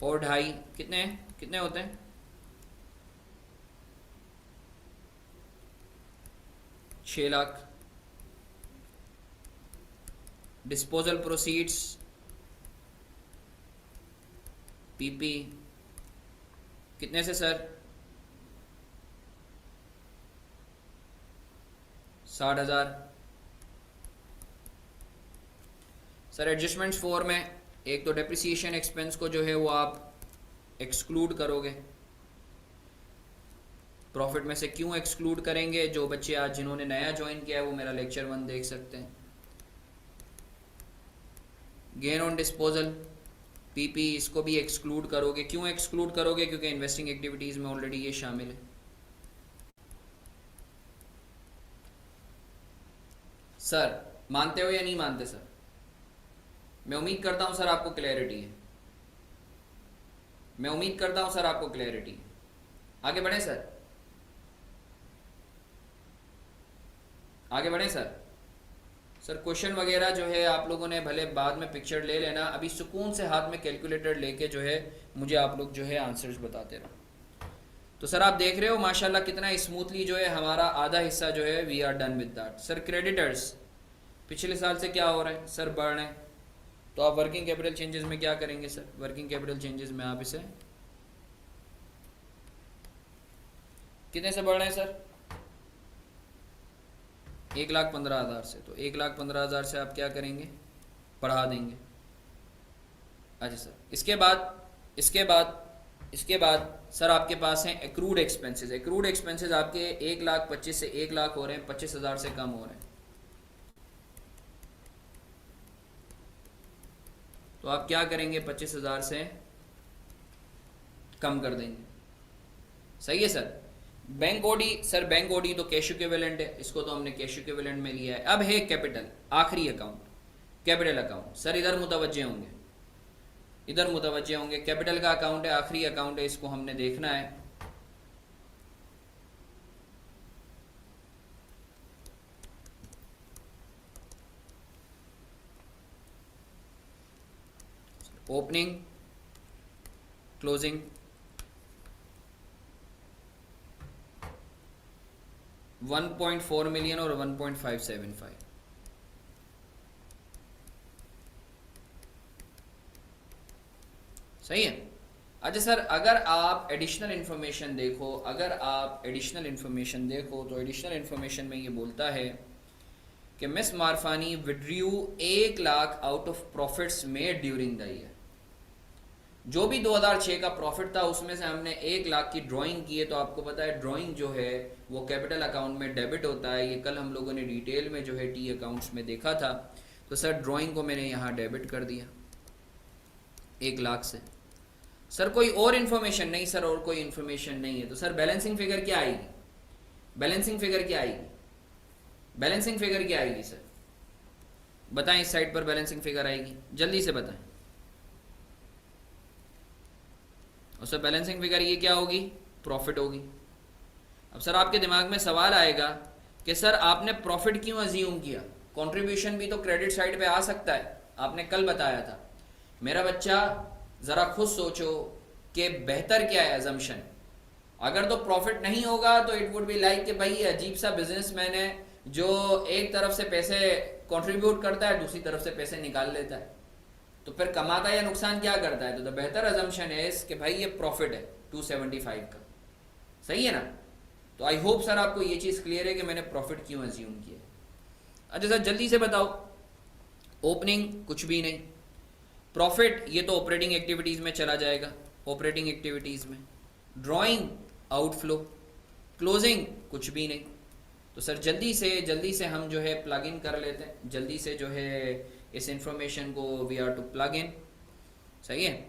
और 2.5 कितने हैं, कितने होते हैं? 6 लाख। डिस्पोजल प्रोसीड्स पीपी कितने से सर? 60,000। सर एडजस्टमेंट्स 4 में एक तो डेप्रिसिएशन एक्सपेंस को जो है वो आप एक्सक्लूड करोगे, प्रॉफिट में से क्यों एक्सक्लूड करेंगे? जो बच्चे आज जिन्होंने नया ज्वाइन किया है वो मेरा लेक्चर 1 देख सकते हैं। गेन ऑन डिस्पोजल पीपी इसको भी एक्सक्लूड करोगे, क्यों एक्सक्लूड करोगे? क्योंकि इन्वेस्टिंग एक्टिविटीज में ऑलरेडी ये शामिल है। सर मानते हो या नहीं मानते सर? मैं उम्मीद करता हूं सर आपको क्लैरिटी है, मैं उम्मीद करता हूं सर आपको क्लैरिटी है। आगे बढ़े सर, आगे बढ़े सर। सर क्वेश्चन वगैरह जो है आप लोगों ने भले बाद में पिक्चर ले लेना, अभी सुकून से हाथ में कैलकुलेटर लेके जो है मुझे आप लोग जो है आंसर्स बताते रहो। तो सर आप देख रहे हो माशाल्लाह कितना स्मूथली जो है हमारा आधा हिस्सा जो है we are done with that. Sir creditors पिछले साल से क्या हो रहा है सर? बढ़ रहे हैं। तो आप वर्किंग कैपिटल चेंजेस में क्या करेंगे सर? वर्किंग कैपिटल चेंजेस में आप इसे कितने से बढ़ रहे हैं सर? 1,15,000 से। तो 1,15,000 से आप क्या करेंगे? बढ़ा देंगे। अच्छा सर इसके बाद सर आपके पास हैं एक्रूड एक्सपेंसेस। एक्रूड एक्सपेंसेस आपके 1,25,000 से 1 लाख हो रहे हैं, 25,000 से कम हो रहे हैं। तो आप क्या करेंगे? 25,000 से कम कर देंगे, सही है sir. Bank OD sir, bank OD तो कैश इक्विवेलेंट है, इसको तो हमने कैश इक्विवेलेंट में लिया है। अब है कैपिटल, आखिरी अकाउंट। कैपिटल अकाउंट, सर इधर मुतवज्जे होंगे, इधर मुतवज्जे होंगे। कैपिटल का अकाउंट है, आखिरी अकाउंट है, इसको हमने देखना है। ओपनिंग, क्लोजिंग, 1.4 मिलियन और 1.575। सही है। अच्छा सर, अगर आप एडिशनल इन्फॉर्मेशन देखो, अगर आप एडिशनल इन्फॉर्मेशन देखो तो एडिशनल इन्फॉर्मेशन में ये बोलता है कि Miss Marfani withdrew 1 lakh out of profits made during the year. जो भी 2006 का प्रॉफिट था उसमें से हमने 1 लाख की ड्राइंग की है। तो आपको पता है ड्राइंग जो है वो कैपिटल अकाउंट में डेबिट होता है। ये कल हम लोगों ने डिटेल में जो है टी अकाउंट्स में देखा था। तो सर ड्राइंग को मैंने यहाँ डेबिट कर दिया 1 लाख से। सर कोई और इन्फॉर्मेशन नहीं, सर और कोई इन्फॉर्मेशन नहीं है। तो सर बैलेंसिंग फिगर क्या आएगी, बैलेंसिंग फिगर क्या आएगी, बैलेंसिंग फिगर क्या आएगी सर बताएं। इस साइड पर बैलेंसिंग फिगर आएगी, जल्दी से बताएं। और सर बैलेंसिंग फिगर ये क्या होगी, प्रॉफिट होगी। अब सर आपके दिमाग में सवाल आएगा कि सर आपने प्रॉफिट क्यों अज्यूम किया, कंट्रीब्यूशन भी तो क्रेडिट साइड पे आ सकता है, आपने कल बताया था। मेरा बच्चा ज़रा खुद सोचो कि बेहतर क्या है अजम्पशन। अगर तो प्रॉफिट नहीं होगा तो इट वुड बी लाइक कि भाई ये अजीब सा बिजनेसमैन है जो एक तरफ से पैसे कंट्रीब्यूट करता है, दूसरी तरफ से पैसे निकाल लेता है। तो फिर कमाता या नुकसान क्या करता है। तो बेहतर अजम्पशन है कि भाई ये प्रॉफिट है 275 का। सही है ना। तो आई होप सर आपको ये चीज़ क्लियर है कि मैंने प्रॉफिट क्यों अज्यूम किया। अच्छा सर जल्दी से बताओ, ओपनिंग कुछ भी नहीं, प्रॉफिट ये तो ऑपरेटिंग एक्टिविटीज़ में चला जाएगा, ऑपरेटिंग एक्टिविटीज़ में। ड्राइंग आउटफ्लो, क्लोजिंग कुछ भी नहीं। तो सर जल्दी से हम जो है प्लग इन कर लेते हैं, जल्दी से जो है इस इंफॉर्मेशन को we are to plug in. सही है।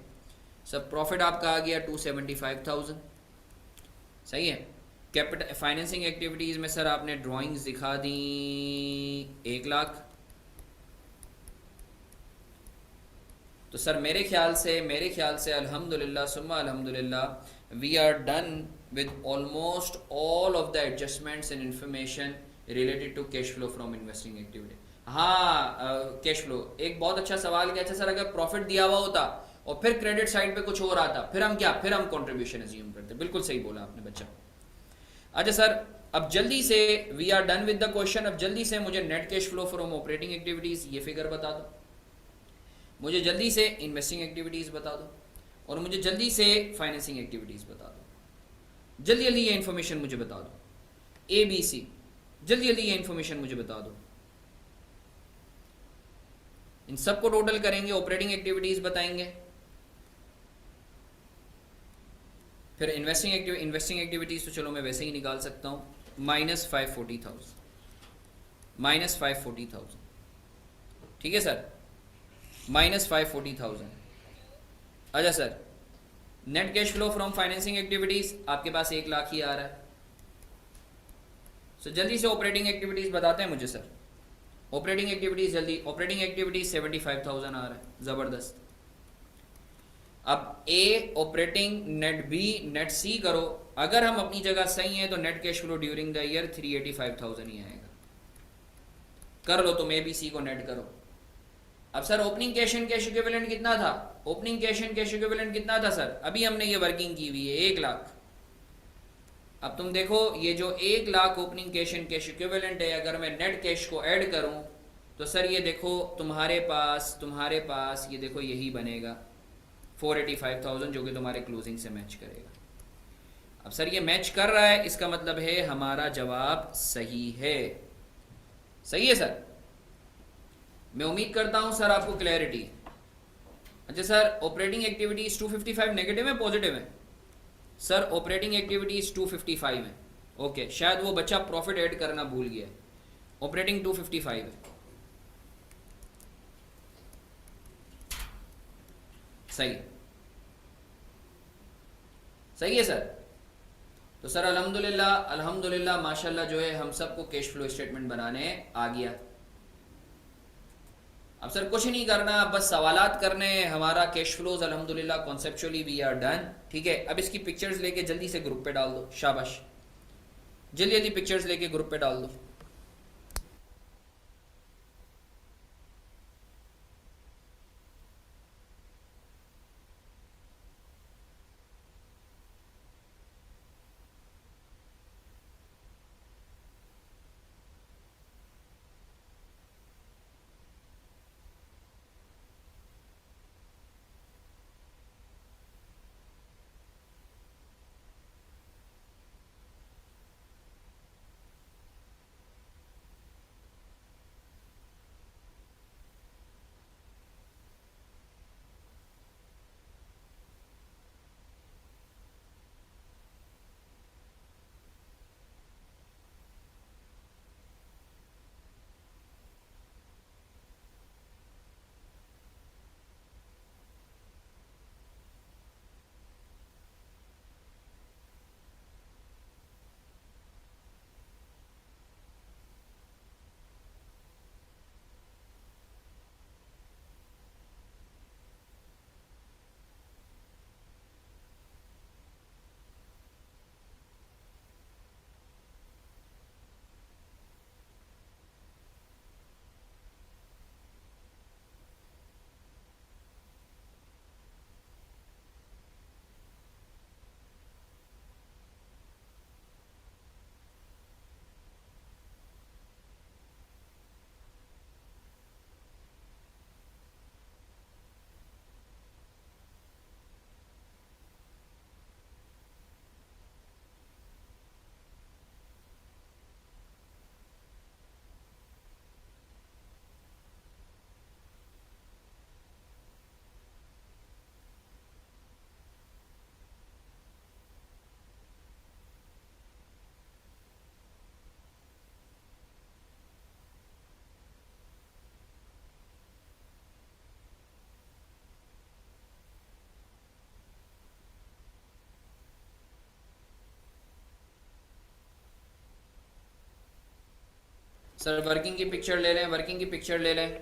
सर प्रॉफिट आपका आ गया 275,000। सही है। कैपिटल फाइनेंसिंग एक्टिविटीज़ में सर आपने ड्राइंग्स दिखा दी 1 लाख। तो सर मेरे ख्याल से अल्हम्दुलिल्लाह सुम्मा अल्हम्दुलिल्लाह we are done with almost all of the adjustments and information related to cash flow from investing activity. हाँ कैश फ्लो, एक बहुत अच्छा सवाल किया। अच्छा सर अगर प्रॉफिट दिया हुआ होता और फिर क्रेडिट साइड पे कुछ हो रहा था, फिर हम कंट्रीब्यूशन अज्यूम करते। बिल्कुल सही बोला आपने बच्चा। अच्छा सर अब जल्दी से we are done with the question. अब जल्दी से मुझे net cash flow from operating activities ये फिगर बता दो, मुझे जल्दी से इन्वेस्टिंग एक्टिविटीज़ बता दो, और मुझे जल्दी से फाइनेंसिंग एक्टिविटीज़ बता दो। जल्दी जल्दी ये इन्फॉर्मेशन मुझे बता दो। ABC जल्दी जल्दी ये इन्फॉर्मेशन मुझे बता दो। इन सबको टोटल करेंगे, ऑपरेटिंग एक्टिविटीज़ बताएंगे, फिर इन्वेस्टिंग एक्टिविटीज़ तो चलो मैं वैसे ही निकाल सकता हूँ। -540,000 ठीक है सर, -540,000। अच्छा sir net cash flow from financing activities आपके पास 1 लाख ही आ रहा है। सो जल्दी से ऑपरेटिंग एक्टिविटीज बताते हैं मुझे सर। ऑपरेटिंग एक्टिविटीज जल्दी, ऑपरेटिंग एक्टिविटीज 75,000 आ रहा है, ज़बरदस्त। अब A operating, net B, net C करो। अगर हम अपनी जगह सही हैं तो net cash flow during the year 385,000 ही आएगा। कर लो तुम ABC को नेट करो। अब sir opening cash and cash equivalent कितना था, opening cash and cash equivalent कितना था सर, अभी हमने ये वर्किंग की हुई है 1 लाख। अब तुम देखो ये जो 1 lakh opening cash and cash equivalent है, अगर मैं नेट कैश को ऐड करूं तो सर ये देखो तुम्हारे पास ये देखो यही बनेगा 485,000, जो कि तुम्हारे क्लोजिंग से मैच करेगा। अब सर ये मैच कर रहा है, इसका मतलब है हमारा जवाब सही है। सही है सर, मैं उम्मीद करता हूं सर आपको क्लैरिटी। अच्छा सर ऑपरेटिंग एक्टिविटीज 255 नेगेटिव है पॉजिटिव है सर, ऑपरेटिंग एक्टिविटीज 255 है। ओके शायद वो बच्चा प्रॉफिट ऐड करना भूल गया। ऑपरेटिंग 255 है, सही सही है सर। तो सर अल्हम्दुलिल्लाह माशाल्लाह जो है हम सबको कैश फ्लो स्टेटमेंट बनाने आ गया। अब सर कुछ नहीं करना, बस सवालात करने हैं। हमारा कैश फ्लोज अल्हम्दुलिल्लाह कॉन्सेप्चुअली वी आर डन। ठीक है, अब इसकी पिक्चर्स लेके जल्दी से ग्रुप पे डाल दो, शाबाश। जल्दी जल्दी पिक्चर्स लेके ग्रुप पे डाल दो। सर वर्किंग की पिक्चर ले लें, वर्किंग की पिक्चर ले लें।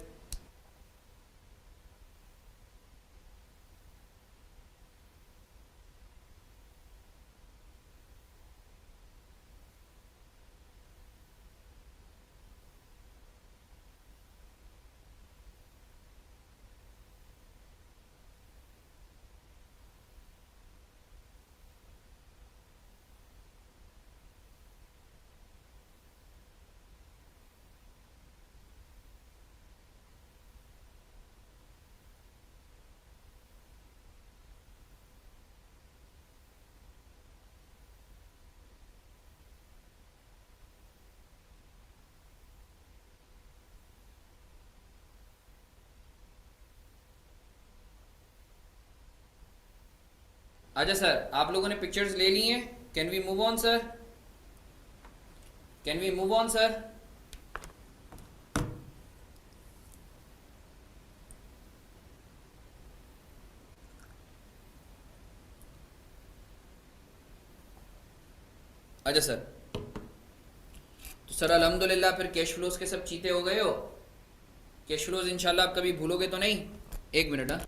अच्छा सर, आप लोगों ने पिक्चर्स ले ली हैं? Can we move on sir? Can we move on sir? अच्छा सर, तो सर अल्हम्दुलिल्लाह फिर कैश फ्लोज के सब चीते हो गए हो। कैश फ्लोज इंशाल्लाह आप कभी भूलोगे तो नहीं? एक मिनट। हाँ,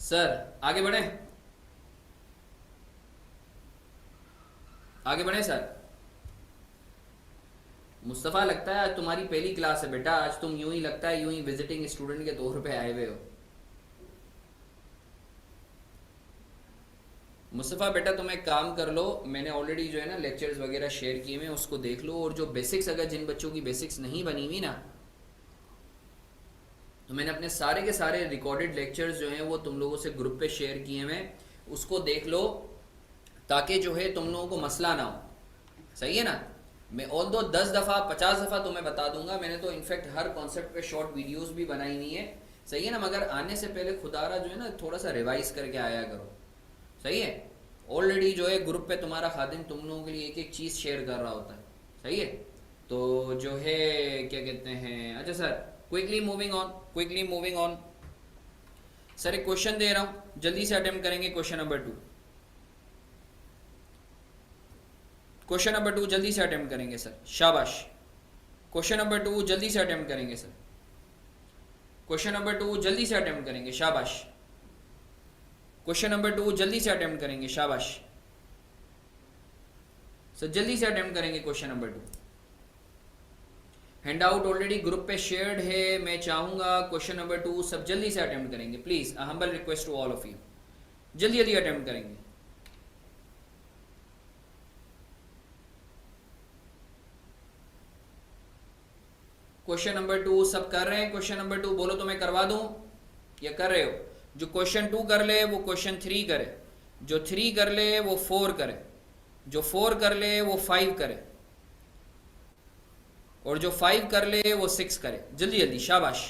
सर आगे बढ़े, आगे बढ़े सर। मुस्तफ़ा लगता है आज तुम्हारी पहली क्लास है बेटा, आज तुम यूं ही लगता है यूं ही विजिटिंग स्टूडेंट के तौर पे आए हुए हो। मुस्तफ़ा बेटा तुम एक काम कर लो, मैंने ऑलरेडी जो है ना लेक्चर्स वगैरह शेयर किए हुए, उसको देख लो, और जो बेसिक्स अगर जिन बच्चों की बेसिक्स नहीं बनी हुई ना, तो मैंने अपने सारे के सारे रिकॉर्डेड लेक्चर्स जो हैं वो तुम लोगों से ग्रुप पे शेयर किए हुए, उसको देख लो, ताकि जो है तुम लोगों को मसला ना हो। सही है ना। मैं ऑल दो 10 दफ़ा 50 दफ़ा तुम्हें बता दूंगा, मैंने तो इनफैक्ट हर कॉन्सेप्ट पे शॉर्ट वीडियोस भी बनाई हुई है। सही है ना। मगर आने से पहले खुदारा जो है ना थोड़ा सा रिवाइज करके आया करो। सही है। ऑलरेडी जो है ग्रुप पे तुम्हारा खादिम तुम लोगों के लिए एक एक चीज़ शेयर कर रहा होता है। सही है। तो जो है क्या कहते हैं, अच्छा sir quickly moving on, quickly moving on. Sir एक क्वेश्चन दे रहा हूँ, जल्दी से अटेम्प्ट करेंगे क्वेश्चन नंबर 2। क्वेश्चन नंबर 2 जल्दी से अटेम्प्ट करेंगे सर, शाबाश। क्वेश्चन नंबर 2 जल्दी से अटेम्प्ट करेंगे सर, क्वेश्चन नंबर 2 जल्दी से अटेम्प्ट करेंगे, शाबाश। क्वेश्चन नंबर 2 जल्दी से अटेम्प्ट करेंगे, शाबाश सर, जल्दी से अटेम्प्ट करेंगे question number 2। Hand out already group पे शेयर्ड है, मैं चाहूंगा क्वेश्चन नंबर 2 सब जल्दी से अटेम्प्ट करेंगे, please a humble request to all of you, जल्दी जल्दी अटेम्प्ट करेंगे। क्वेश्चन नंबर 2 सब कर रहे हैं, क्वेश्चन नंबर 2 बोलो तो मैं करवा दूं, या कर रहे हो? जो क्वेश्चन 2 कर ले वो क्वेश्चन 3 करे, जो 3 कर ले वो 4 करे, जो 4 कर ले वो 5 करे, और जो 5 कर ले वो 6 करे, जल्दी जल्दी, शाबाश।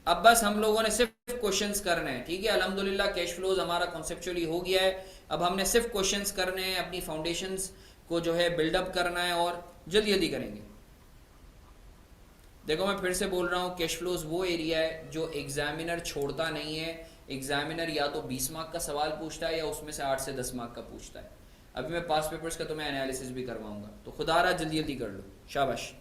अब बस हम लोगों ने सिर्फ क्वेश्चंस करने हैं, ठीक है। अल्हम्दुलिल्लाह कैश फ्लोज हमारा कॉन्सेप्चुअली हो गया है, अब हमने सिर्फ क्वेश्चंस करने हैं, अपनी फाउंडेशंस को जो है बिल्डअप करना है, और जल्दी जल्दी करेंगे। देखो मैं फिर से बोल रहा हूँ, कैश फ्लोज वो एरिया है जो एग्जामिनर छोड़ता नहीं है। एग्जामिनर या तो 20 मार्क का सवाल पूछता है या उसमें से 8 से 10 मार्क का पूछता है। अभी मैं पास पेपर्स का तुम्हें एनालिसिस भी करवाऊंगा, तो खुदारा जल्दी जल्दी कर लो, शाबाश।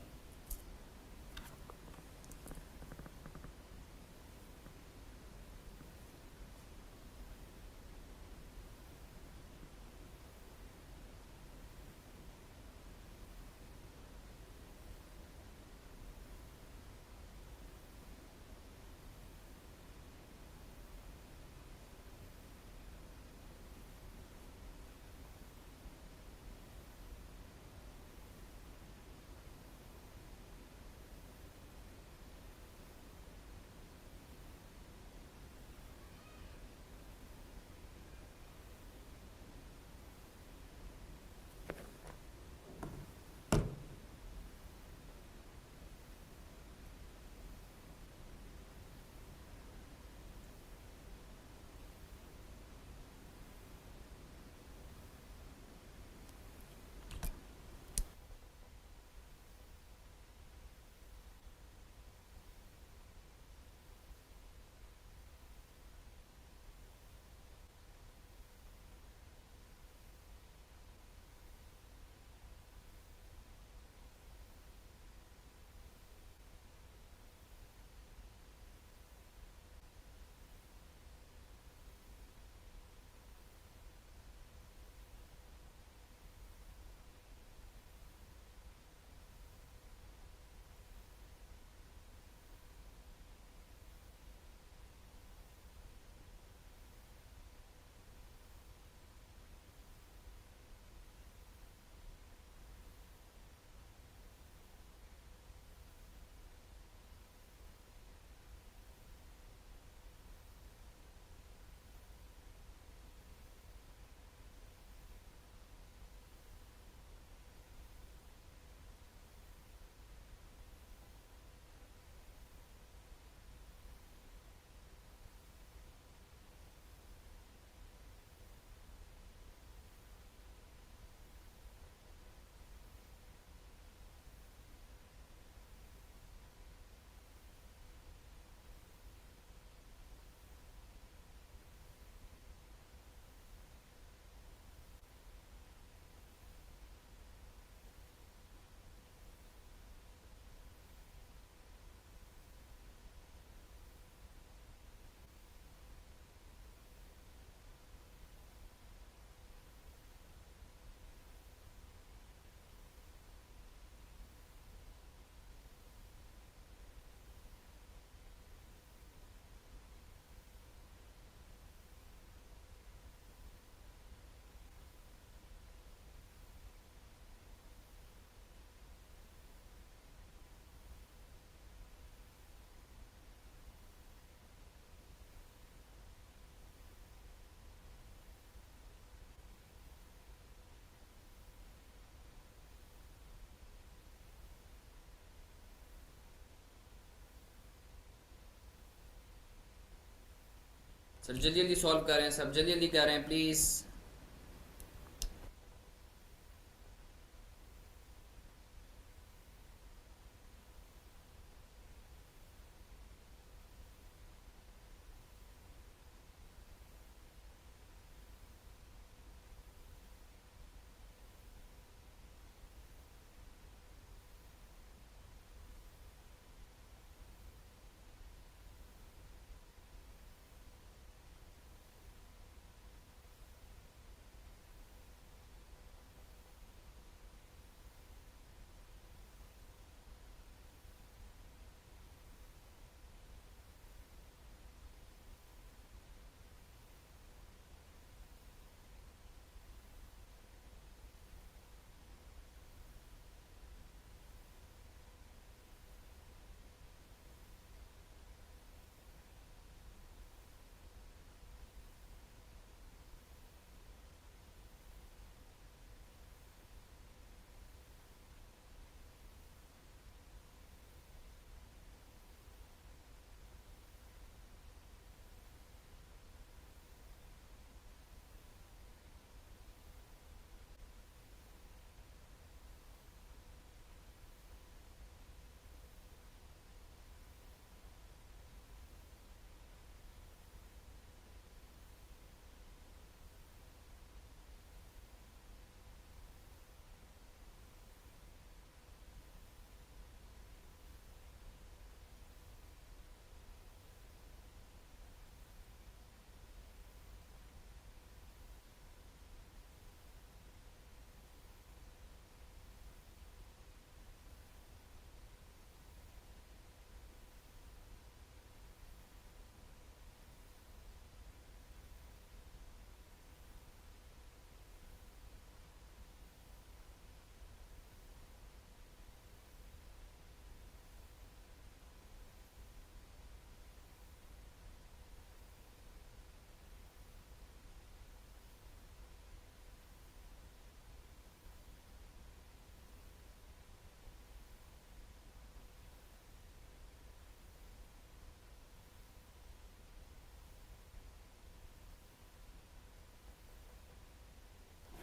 सर जल्दी जल्दी सॉल्व कर रहे हैं, सब जल्दी जल्दी कर रहे हैं प्लीज़।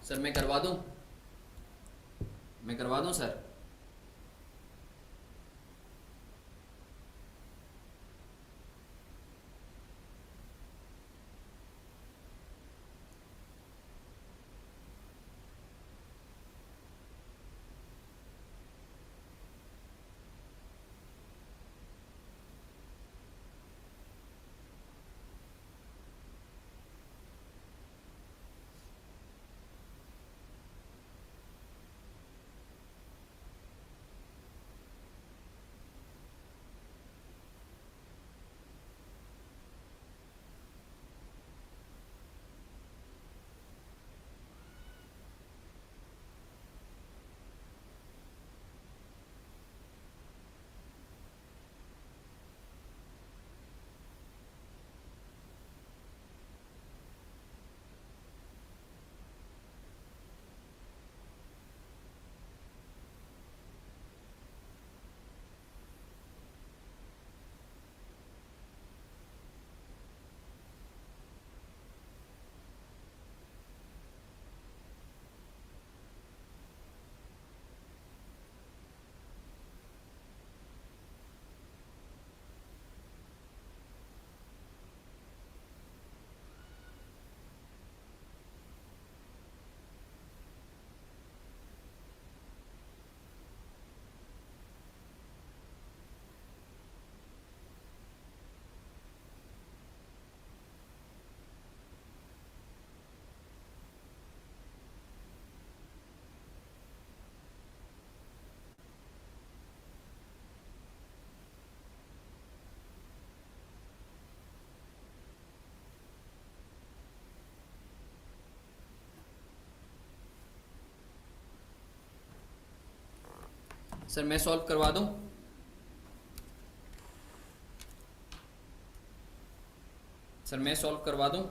सर मैं करवा दूं, मैं करवा दूं सर। सर मैं सॉल्व करवा दूं। सर मैं सॉल्व करवा दूं।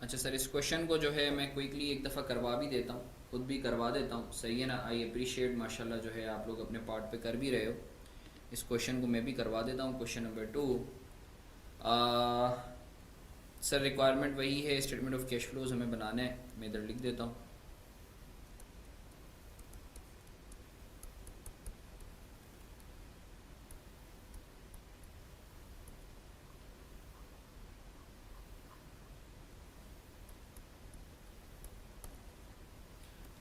अच्छा सर, इस क्वेश्चन को जो है मैं क्विकली एक दफ़ा करवा भी देता हूँ, खुद भी करवा देता हूँ, सही है ना। आई अप्रिशिएट, माशाल्लाह जो है आप लोग अपने पार्ट पे कर भी रहे हो। इस क्वेश्चन को मैं भी करवा देता हूँ। क्वेश्चन नंबर 2, सर रिक्वायरमेंट वही है, स्टेटमेंट ऑफ कैश फ्लोज हमें बनाना है। मैं इधर लिख देता हूँ।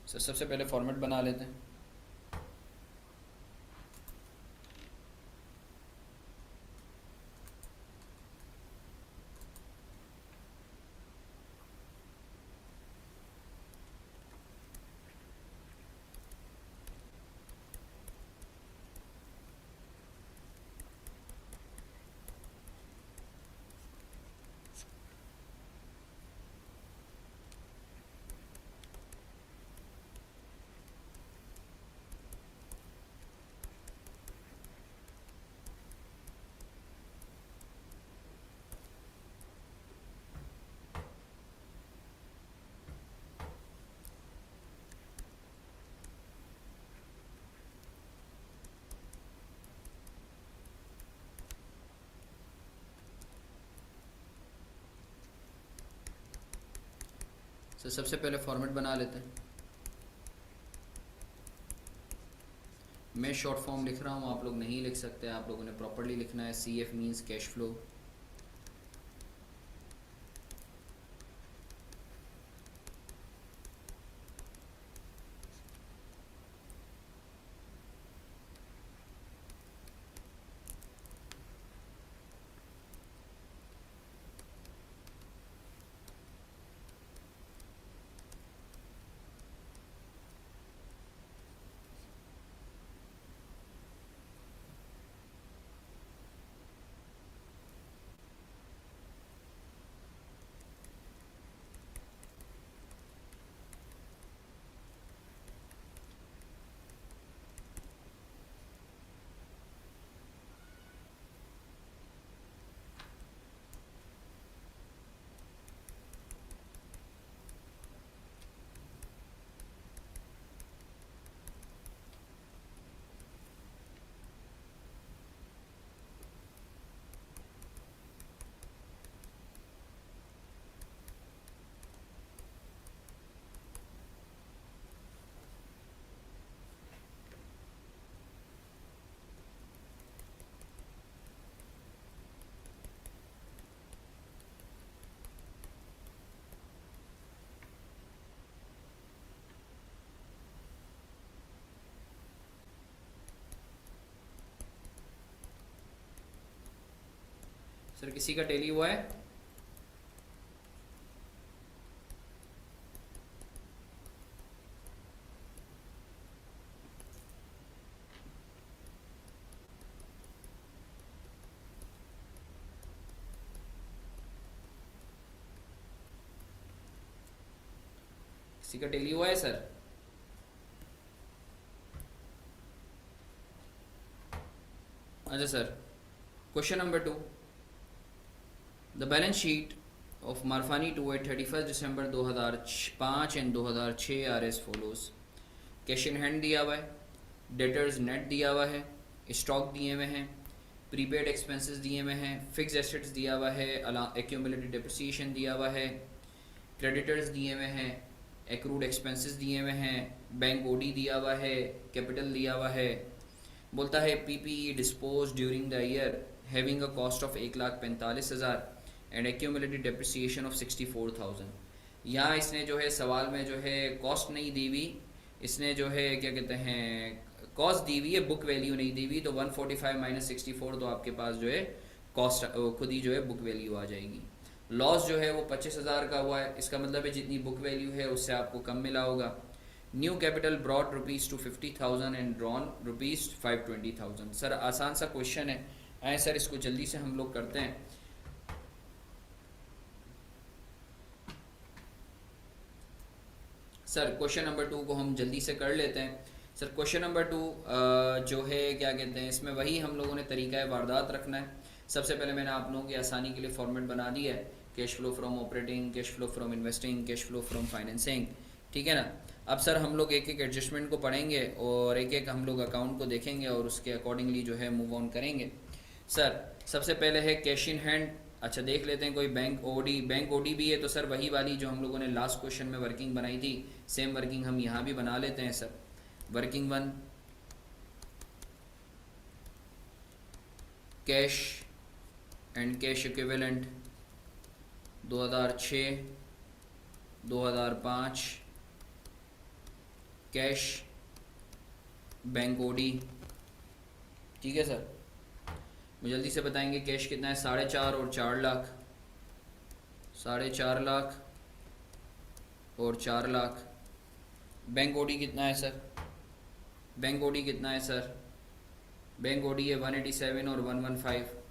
सर सबसे पहले फॉर्मेट बना लेते हैं। सर सबसे पहले फॉर्मेट बना लेते हैं। मैं शॉर्ट फॉर्म लिख रहा हूँ, आप लोग नहीं लिख सकते, आप लोगों ने प्रॉपरली लिखना है। C F means cash flow. Sir किसी का टेली हुआ है? किसी का टेली हुआ है सर? अच्छा sir, question number 2, the balance sheet of Marfani to at 31 December 2005 and 2006 are as follows. Cash in hand दिया हुआ है, डेटर्स नेट दिया हुआ है, स्टॉक दिए हुए हैं, प्रीपेड एक्सपेंसेस दिए हुए हैं, फिक्स एसेट्स दिया हुआ है, एक्यूमुलेटेड डिप्रिसिएशन दिया हुआ है, क्रेडिटर्स दिए हुए हैं, एक्रूड एक्सपेंसेस दिए हुए हैं, बैंक ओडी दिया हुआ है, कैपिटल दिया हुआ है। बोलता है PPE dispose during the year having a cost of 1,45,000 and accumulated depreciation of 64,000। यहाँ इसने जो है सवाल में जो है कॉस्ट नहीं दी हुई, इसने जो है क्या कहते हैं कॉस्ट दी हुई है, बुक वैल्यू नहीं दी हुई। तो 145 माइनस 64 तो आपके पास जो है कॉस्ट खुद ही जो है बुक वैल्यू आ जाएगी। लॉस जो है वो 25,000 का हुआ है, इसका मतलब है जितनी बुक वैल्यू है उससे आपको कम मिला होगा। New capital brought ₹250,000 and drawn ₹520,000। Sir आसान सा क्वेश्चन है, आए सर इसको जल्दी से हम लोग करते हैं। सर क्वेश्चन नंबर 2 को हम जल्दी से कर लेते हैं। सर क्वेश्चन नंबर 2 जो है क्या कहते हैं, इसमें वही हम लोगों ने तरीका वारदात रखना है। सबसे पहले मैंने आप लोगों की आसानी के लिए फॉर्मेट बना दिया है। Cash flow from operating, cash flow from investing, cash flow from financing, ठीक है ना। अब सर हम लोग एक एक एडजस्टमेंट को पढ़ेंगे और एक एक हम लोग अकाउंट को देखेंगे और उसके अकॉर्डिंगली जो है मूव ऑन करेंगे। सर सबसे पहले है कैश इन हैंड। अच्छा देख लेते हैं कोई बैंक ओडी, बैंक ओडी भी है तो सर वही वाली जो हम लोगों ने लास्ट क्वेश्चन में वर्किंग बनाई थी, सेम वर्किंग हम यहाँ भी बना लेते हैं sir. Working one, cash and cash equivalent 2006, 2005, cash bank OD, ठीक है सर। मुझे जल्दी से बताएंगे कैश कितना है, 4.5 और 4 लाख, 4.5 लाख और 4 लाख। बैंक ओडी कितना है सर, बैंक ओडी कितना है सर, बैंक ओडी है 187 और 115।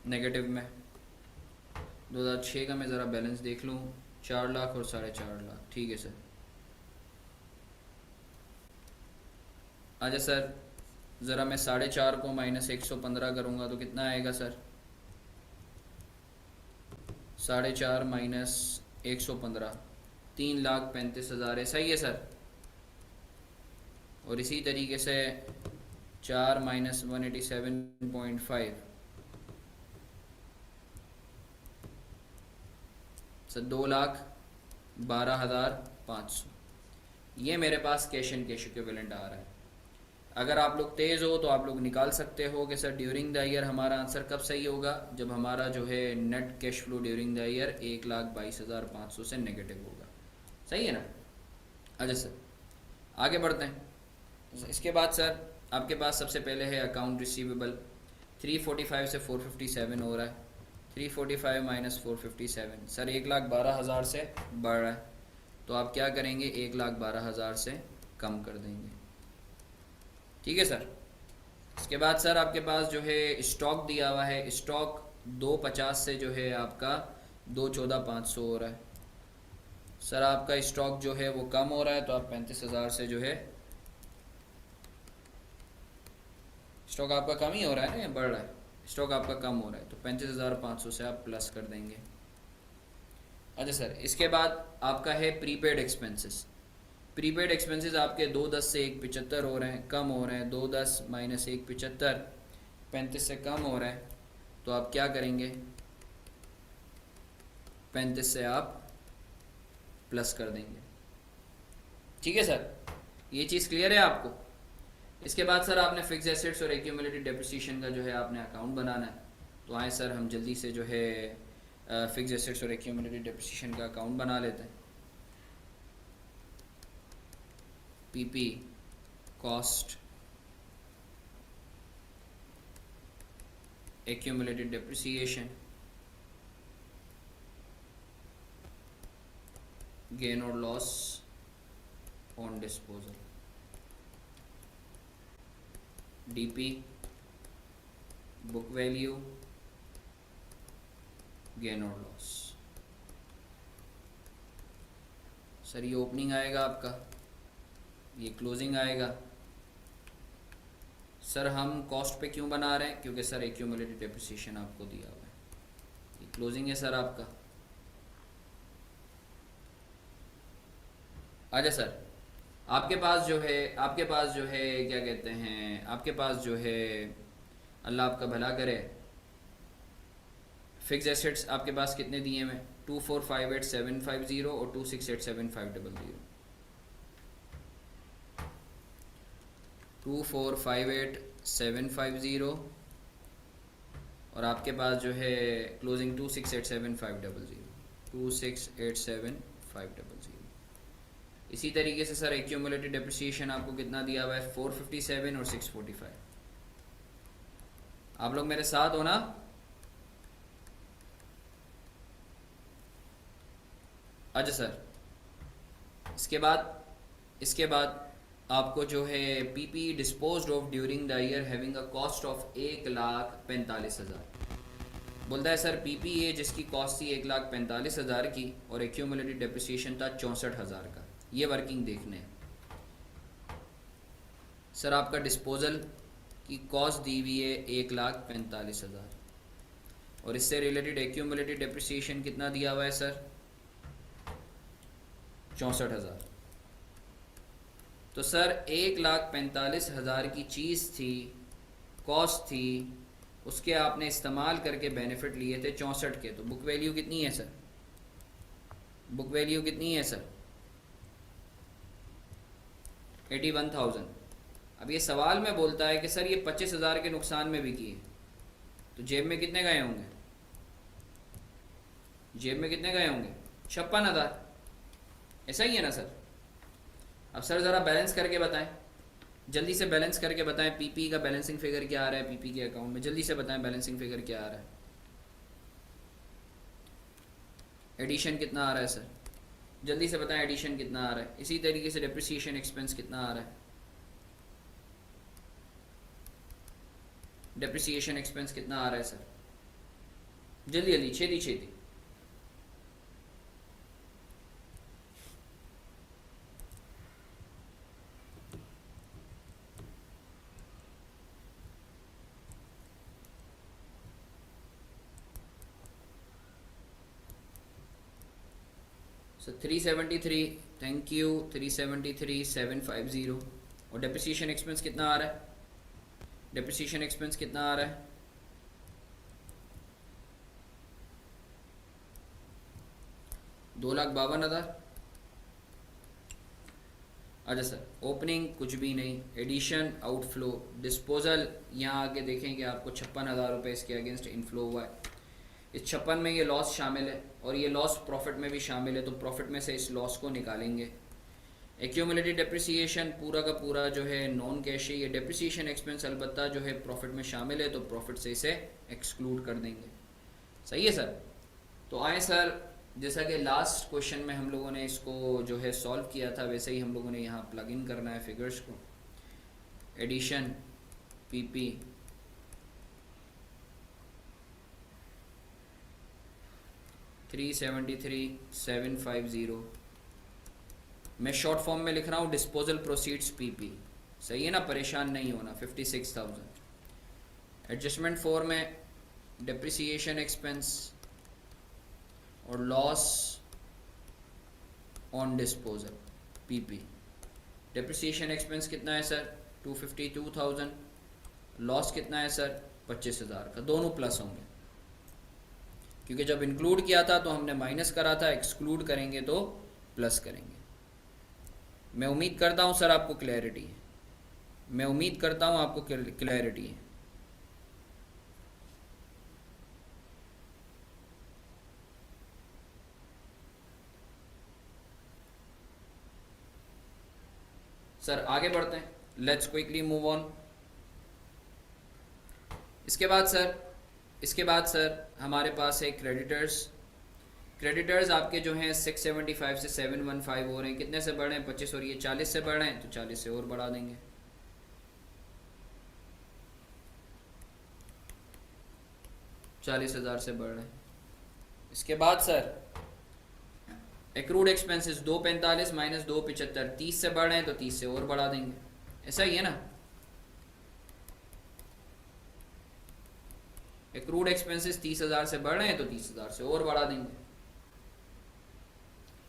नेगेटिव में 2006 का मैं ज़रा बैलेंस देख लूँ, 4 लाख और 4.5 लाख, ठीक है सर। अच्छा सर ज़रा मैं 4.5 को माइनस 115 करूँगा तो कितना आएगा सर, 4.5 माइनस 115, 3,35,000 है, सही है सर। और इसी तरीके से 4 माइनस 187.5 सर 2,12,500। ये मेरे पास कैश एंड कैश इक्विवेलेंट आ रहा है। अगर आप लोग तेज़ हो तो आप लोग निकाल सकते हो कि सर ड्यूरिंग द ईयर हमारा आंसर कब सही होगा, जब हमारा जो है net cash flow during the year 1,22,500 से नेगेटिव होगा, सही है ना। अच्छा सर आगे बढ़ते हैं। इसके बाद सर आपके पास सबसे पहले है अकाउंट रिसीवेबल, 345 से 457 हो रहा है, 345 माइनस 457 सर 1,12,000 से बढ़ रहा है, तो आप क्या करेंगे 1,12,000 से कम कर देंगे, ठीक है सर। इसके बाद सर आपके पास जो है स्टॉक दिया हुआ है, स्टॉक 250 से जो है आपका 214,500 हो रहा है। सर आपका स्टॉक जो है वो कम हो रहा है तो आप 35,000 से जो है, स्टॉक आपका कम ही हो रहा है ना, बढ़ रहा है, स्टॉक आपका कम हो रहा है तो 35,500 से आप प्लस कर देंगे। अच्छा सर इसके बाद आपका है प्रीपेड एक्सपेंसेस। प्रीपेड एक्सपेंसेस आपके 210 से 175 हो रहे हैं, कम हो रहे हैं, 210 माइनस 175 35 से कम हो रहा है, तो आप क्या करेंगे 35 से आप प्लस कर देंगे, ठीक है सर। ये चीज़ क्लियर है आपको। इसके बाद सर आपने फिक्स एसेट्स और एक्यूमुलेटेड डेप्रिसिएशन का जो है आपने अकाउंट बनाना है, तो आए सर हम जल्दी से जो है फिक्स एसेट्स और एक्यूमुलेटेड डेप्रिसिएशन का अकाउंट बना लेते हैं। PP cost accumulated depreciation gain और loss on disposal, DP book value gain और लॉस। सर ये ओपनिंग आएगा आपका, ये क्लोजिंग आएगा। सर हम कॉस्ट पे क्यों बना रहे हैं, क्योंकि सर एक्यूमुलेटेड डेप्रिसिएशन आपको दिया हुआ है। ये क्लोजिंग है सर आपका। अच्छा सर आपके पास जो है क्या कहते हैं, आपके पास जो है अल्लाह आपका भला करे, फिक्स एसेट्स आपके पास कितने दिए हैं, 2458750 और 2687500। 2458750 और आपके पास जो है क्लोजिंग 2687500, 2687500। इसी तरीके से सर एक्यूमुलेटेड डेप्रिसिएशन आपको कितना दिया हुआ है, 457 और 645। आप लोग मेरे साथ हो ना। अच्छा सर इसके बाद आपको जो है PP disposed of during the year having a cost of 1,45,000, बोलता है सर पीपीए जिसकी कॉस्ट थी 1,45,000 की और एक्यूमुलेटेड डेप्रिसिएशन था 64,000 का, ये वर्किंग देखने हैं। सर आपका डिस्पोजल की कॉस्ट दी हुई है 1,45,000 और इससे रिलेटेड एक्यूमुलेटेड डेप्रिसिएशन कितना दिया हुआ है सर? 64,000। तो सर 1,45,000 की चीज़ थी, कॉस्ट थी, उसके आपने इस्तेमाल करके बेनिफिट लिए थे 64 के, तो बुक वैल्यू कितनी है सर? बुक वैल्यू कितनी है सर? 81,000। अब ये सवाल में बोलता है कि सर ये 25,000 के नुकसान में बिकी है, तो जेब में कितने गए होंगे? जेब में कितने गए होंगे? 56,000। ऐसा ही है ना सर? अब सर ज़रा बैलेंस करके बताएं, जल्दी से बैलेंस करके बताएं। पीपी का बैलेंसिंग फिगर क्या आ रहा है पीपी के अकाउंट में? जल्दी से बताएं बैलेंसिंग फिगर क्या आ रहा है। एडिशन कितना आ रहा है सर? जल्दी से बताएं एडिशन कितना आ रहा है। इसी तरीके से डेप्रिसिएशन एक्सपेंस कितना आ रहा है? डेप्रिसिएशन एक्सपेंस कितना आ रहा है सर? जल्दी जल्दी, छेती छेती। सो 373, थैंक यू। 373,750 और डेप्रिसिएशन एक्सपेंस कितना आ रहा है? डेप्रिसिएशन एक्सपेंस कितना आ रहा है? 2,52,000। अच्छा सर, ओपनिंग कुछ भी नहीं, एडिशन आउटफ्लो, डिस्पोजल यहाँ आके देखें कि आपको 56,000 रुपये इसके अगेंस्ट इनफ्लो हुआ है। इस 56 में ये लॉस शामिल है और ये लॉस प्रॉफिट में भी शामिल है, तो प्रॉफिट में से इस लॉस को निकालेंगे। एक्यूमुलेटेड डेप्रिसिएशन पूरा का पूरा जो है नॉन कैश है, ये डेप्रिसिएशन एक्सपेंस अलबत्ता जो है प्रॉफिट में शामिल है, तो प्रॉफिट से इसे एक्सक्लूड कर देंगे। सही है सर? तो आए सर, जैसा कि लास्ट क्वेश्चन में हम लोगों ने इसको जो है सॉल्व किया था, वैसे ही हम लोगों ने यहाँ प्लग इन करना है फिगर्स को। एडिशन पीपी, $373,750, मैं शॉर्ट फॉर्म में लिख रहा हूँ डिस्पोजल प्रोसीड्स पीपी। सही है ना? परेशान नहीं होना। 56,000। एडजस्टमेंट 4 में डेप्रिसिएशन एक्सपेंस और loss on disposal PP. Depreciation expense कितना है सर? 252,000। लॉस कितना है सर? 25,000 का। दोनों प्लस होंगे, क्योंकि जब इंक्लूड किया था तो हमने माइनस करा था, एक्सक्लूड करेंगे तो प्लस करेंगे। मैं उम्मीद करता हूँ सर आपको क्लैरिटी है, मैं उम्मीद करता हूँ आपको क्लैरिटी है। सर आगे बढ़ते हैं, लेट्स क्विकली मूव ऑन। इसके बाद सर हमारे पास है क्रेडिटर्स। क्रेडिटर्स आपके जो हैं 675 से 715 हो रहे हैं। कितने से बढ़ रहे हैं? 25, और ये 40 से बढ़ रहे हैं, तो 40 से और बढ़ा देंगे। $40,000 से बढ़ रहे हैं। इसके बाद सर एक्रूड एक्सपेंसेस 245 माइनस 275, 30 से बढ़ रहे हैं, तो 30 से और बढ़ा देंगे। ऐसा ही है ना? एक्रूड एक्सपेंसेस 30,000 से बढ़ रहे हैं, तो 30,000 से और बढ़ा देंगे।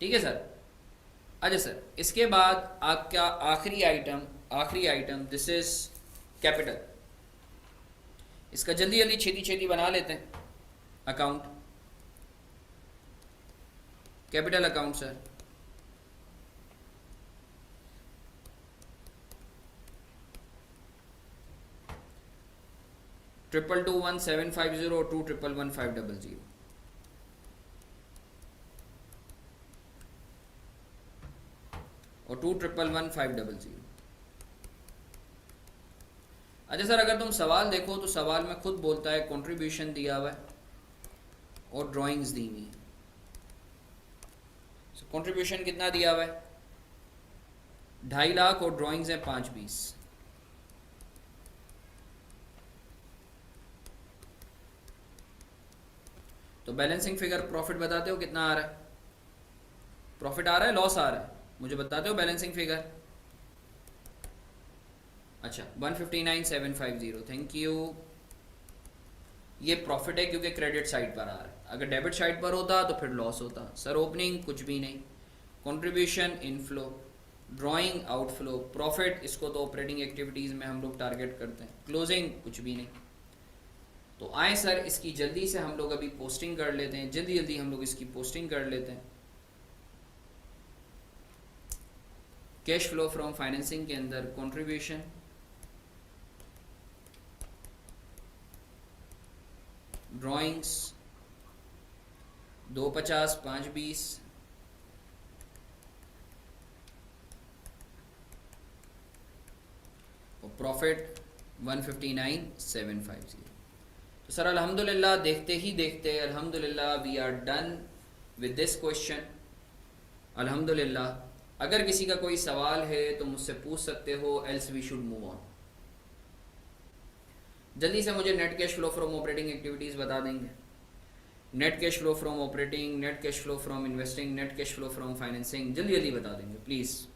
ठीक है सर? अच्छा सर, इसके बाद आपका आखिरी आइटम दिस इज कैपिटल। इसका जल्दी जल्दी छेती छेती बना लेते हैं account. Capital account sir, triple 21750 और 2111500 और 2111500। अच्छा सर, अगर तुम सवाल देखो तो सवाल में खुद बोलता है कंट्रीब्यूशन दिया हुआ है और ड्राइंग्स दी हुई है। कंट्रीब्यूशन कितना दिया हुआ है? 2.5 लाख और ड्राइंग्स हैं 520। तो बैलेंसिंग फिगर प्रॉफिट बताते हो कितना आ रहा है, प्रॉफिट आ रहा है लॉस आ रहा है, मुझे बताते हो बैलेंसिंग फिगर। अच्छा 159,750, थैंक यू। ये प्रॉफिट है क्योंकि क्रेडिट साइड पर आ रहा है, अगर डेबिट साइड पर होता तो फिर लॉस होता। सर ओपनिंग कुछ भी नहीं, contribution inflow, drawing outflow, profit इसको तो ऑपरेटिंग एक्टिविटीज़ में हम लोग टारगेट करते हैं, क्लोजिंग कुछ भी नहीं। तो आए सर इसकी जल्दी से हम लोग अभी पोस्टिंग कर लेते हैं, जल्दी जल्दी हम लोग इसकी पोस्टिंग कर लेते हैं। कैश फ्लो फ्रॉम फाइनेंसिंग के अंदर कंट्रीब्यूशन, ड्राइंग्स 250 520, और प्रॉफिट 159,750। तो सर अल्हम्दुलिल्लाह देखते ही देखते अल्हम्दुलिल्लाह we are done with this question. अल्हम्दुलिल्लाह अगर किसी का कोई सवाल है तो मुझसे पूछ सकते हो, else we should move on. जल्दी से मुझे net cash flow from operating activities बता देंगे। Net cash flow from operating, net cash flow from investing, net cash flow from financing, जल्दी जल्दी बता देंगे please.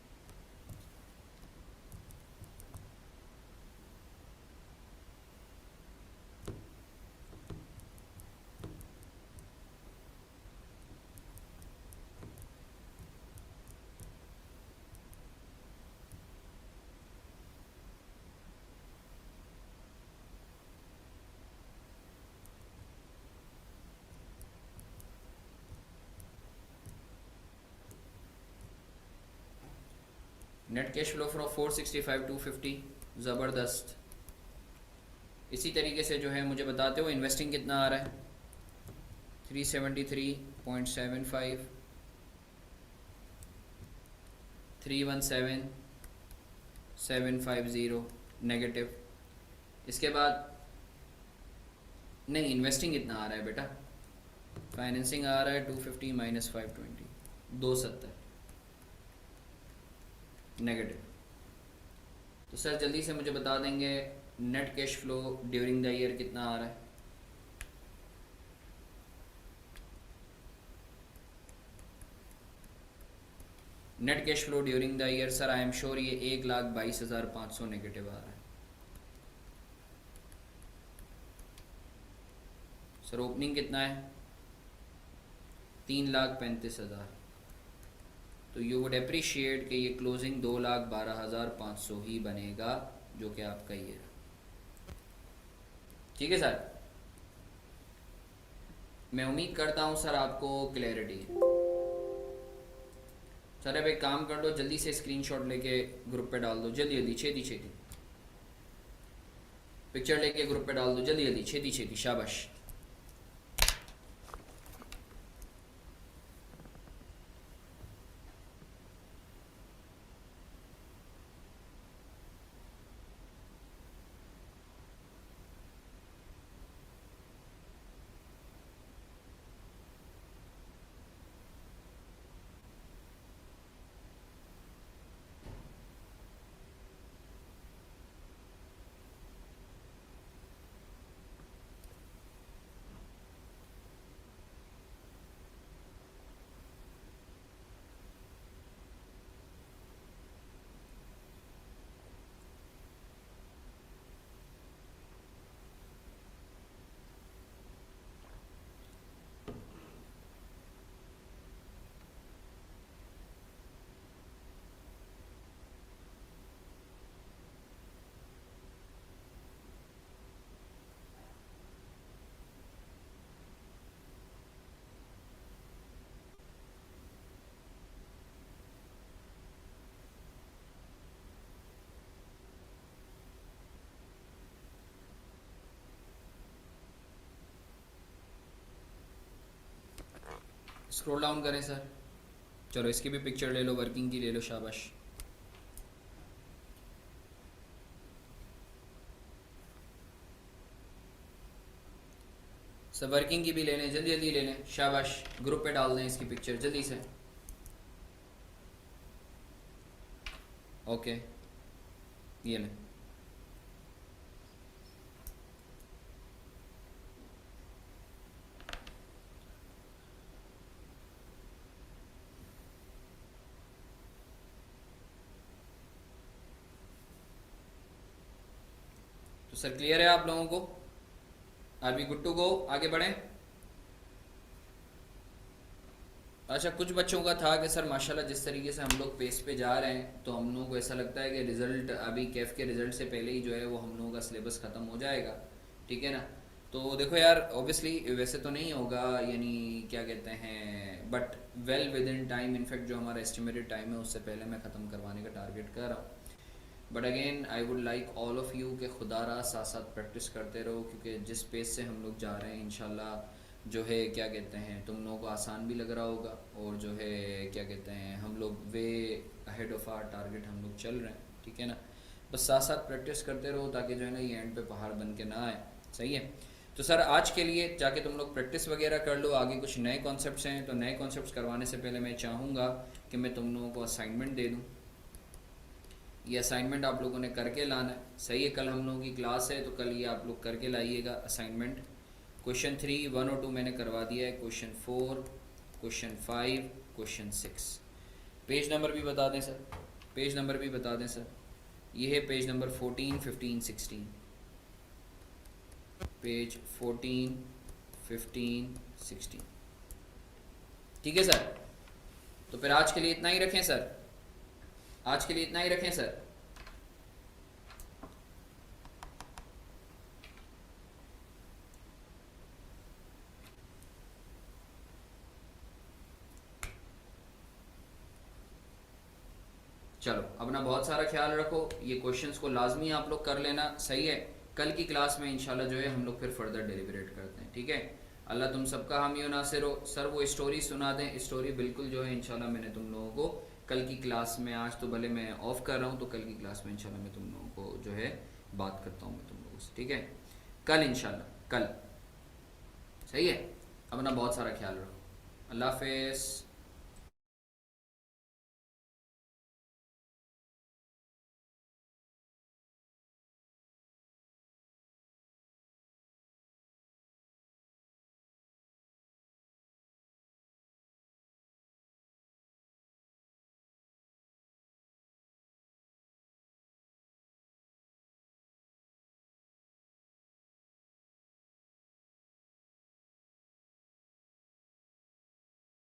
Net cash flow from 465 250, ज़बरदस्त। इसी तरीके से जो है मुझे बताते हो इन्वेस्टिंग कितना आ रहा है, 373.75, 317,750 नेगेटिव। इसके बाद नहीं, इन्वेस्टिंग कितना आ रहा है बेटा, फाइनेंसिंग आ रहा है 250 माइनस 520, 270 नेगेटिव। तो सर जल्दी से मुझे बता देंगे net cash flow during the year कितना आ रहा है। Net cash flow during the year sir I am sure ये 1,22,500 नेगेटिव आ रहा है। सर ओपनिंग कितना है, 3,35,000। तो यू वुड अप्रिशिएट कि ये क्लोजिंग 2,12,500 ही बनेगा, जो कि आपका ये है। ठीक है सर, मैं उम्मीद करता हूँ सर आपको क्लैरिटी है। सर अब एक काम कर दो, जल्दी से स्क्रीनशॉट लेके ग्रुप पे डाल दो, जल्दी जल्दी, छेती छेती पिक्चर लेके ग्रुप पे डाल दो, जल्दी जल्दी, छेती छेती, शाबाश। स्क्रॉल डाउन करें सर, चलो इसकी भी पिक्चर ले लो, वर्किंग की ले लो, शाबाश। सर वर्किंग की भी ले लें, जल्दी जल्दी ले लें, शाबाश। ग्रुप पे डाल दें इसकी पिक्चर जल्दी से। ओके ये लें। सर क्लियर है आप लोगों को? Are we good to go? आगे बढ़ें। अच्छा, कुछ बच्चों का था कि सर माशाल्लाह जिस तरीके से हम लोग पेस पे जा रहे हैं तो हम लोगों को ऐसा लगता है कि रिज़ल्ट अभी कैफ़ के रिज़ल्ट से पहले ही जो है वो हम लोगों का सिलेबस ख़त्म हो जाएगा, ठीक है ना। तो देखो यार, ऑब्वियसली वैसे तो नहीं होगा, यानी क्या कहते हैं, but well with in time, in fact जो हमारा एस्टिमेटेड टाइम है उससे पहले मैं ख़त्म करवाने का टारगेट कर रहा हूँ। But again I would like all of you कि खुदारा साथ साथ प्रैक्टिस करते रहो, क्योंकि जिस पेस से हम लोग जा रहे हैं इंशाल्लाह जो है क्या कहते हैं तुम लोगों को आसान भी लग रहा होगा, और जो है क्या कहते हैं हम लोग way ahead of our target हम लोग चल रहे हैं, ठीक है ना। बस साथ साथ प्रैक्टिस करते रहो ताकि जो है ना ये एंड पे पहाड़ बन के ना आए, सही है। तो सर आज के लिए जाके तुम लोग प्रैक्टिस वगैरह कर लो, आगे कुछ नए कॉन्सेप्ट्स हैं तो नए कॉन्सेप्ट्स करवाने से पहले मैं चाहूँगा कि मैं तुम लोगों को असाइनमेंट दे दूँ। ये असाइनमेंट आप लोगों ने करके लाना है, सही है। कल हम लोगों की क्लास है तो कल ये आप लोग करके लाइएगा असाइनमेंट। क्वेश्चन 3, 1 और 2 मैंने करवा दिया है, question 4, question 5, question 6। Page number भी बता दें सर, पेज नंबर भी बता दें सर। ये है पेज नंबर 14, 15, 16, पेज 14, 15, 16, ठीक है सर। तो फिर आज के लिए इतना ही रखें सर, आज के लिए इतना ही रखें सर। चलो, अपना बहुत सारा ख्याल रखो, ये क्वेश्चंस को लाजमी आप लोग कर लेना, सही है। कल की क्लास में इंशाल्लाह जो है हम लोग फिर फर्दर डेलिब्रेट करते हैं, ठीक है। अल्लाह तुम सबका हामी और नासिर हो। सर वो स्टोरी सुना दें, स्टोरी बिल्कुल जो है इंशाल्लाह मैंने तुम लोगों को कल की क्लास में, आज तो भले मैं ऑफ कर रहा हूँ, तो कल की क्लास में इंशाल्लाह मैं तुम लोगों को जो है बात करता हूँ मैं तुम लोगों से, ठीक है। कल इंशाल्लाह, कल, सही है। अपना बहुत सारा ख्याल रखो। अल्लाह हाफिज़।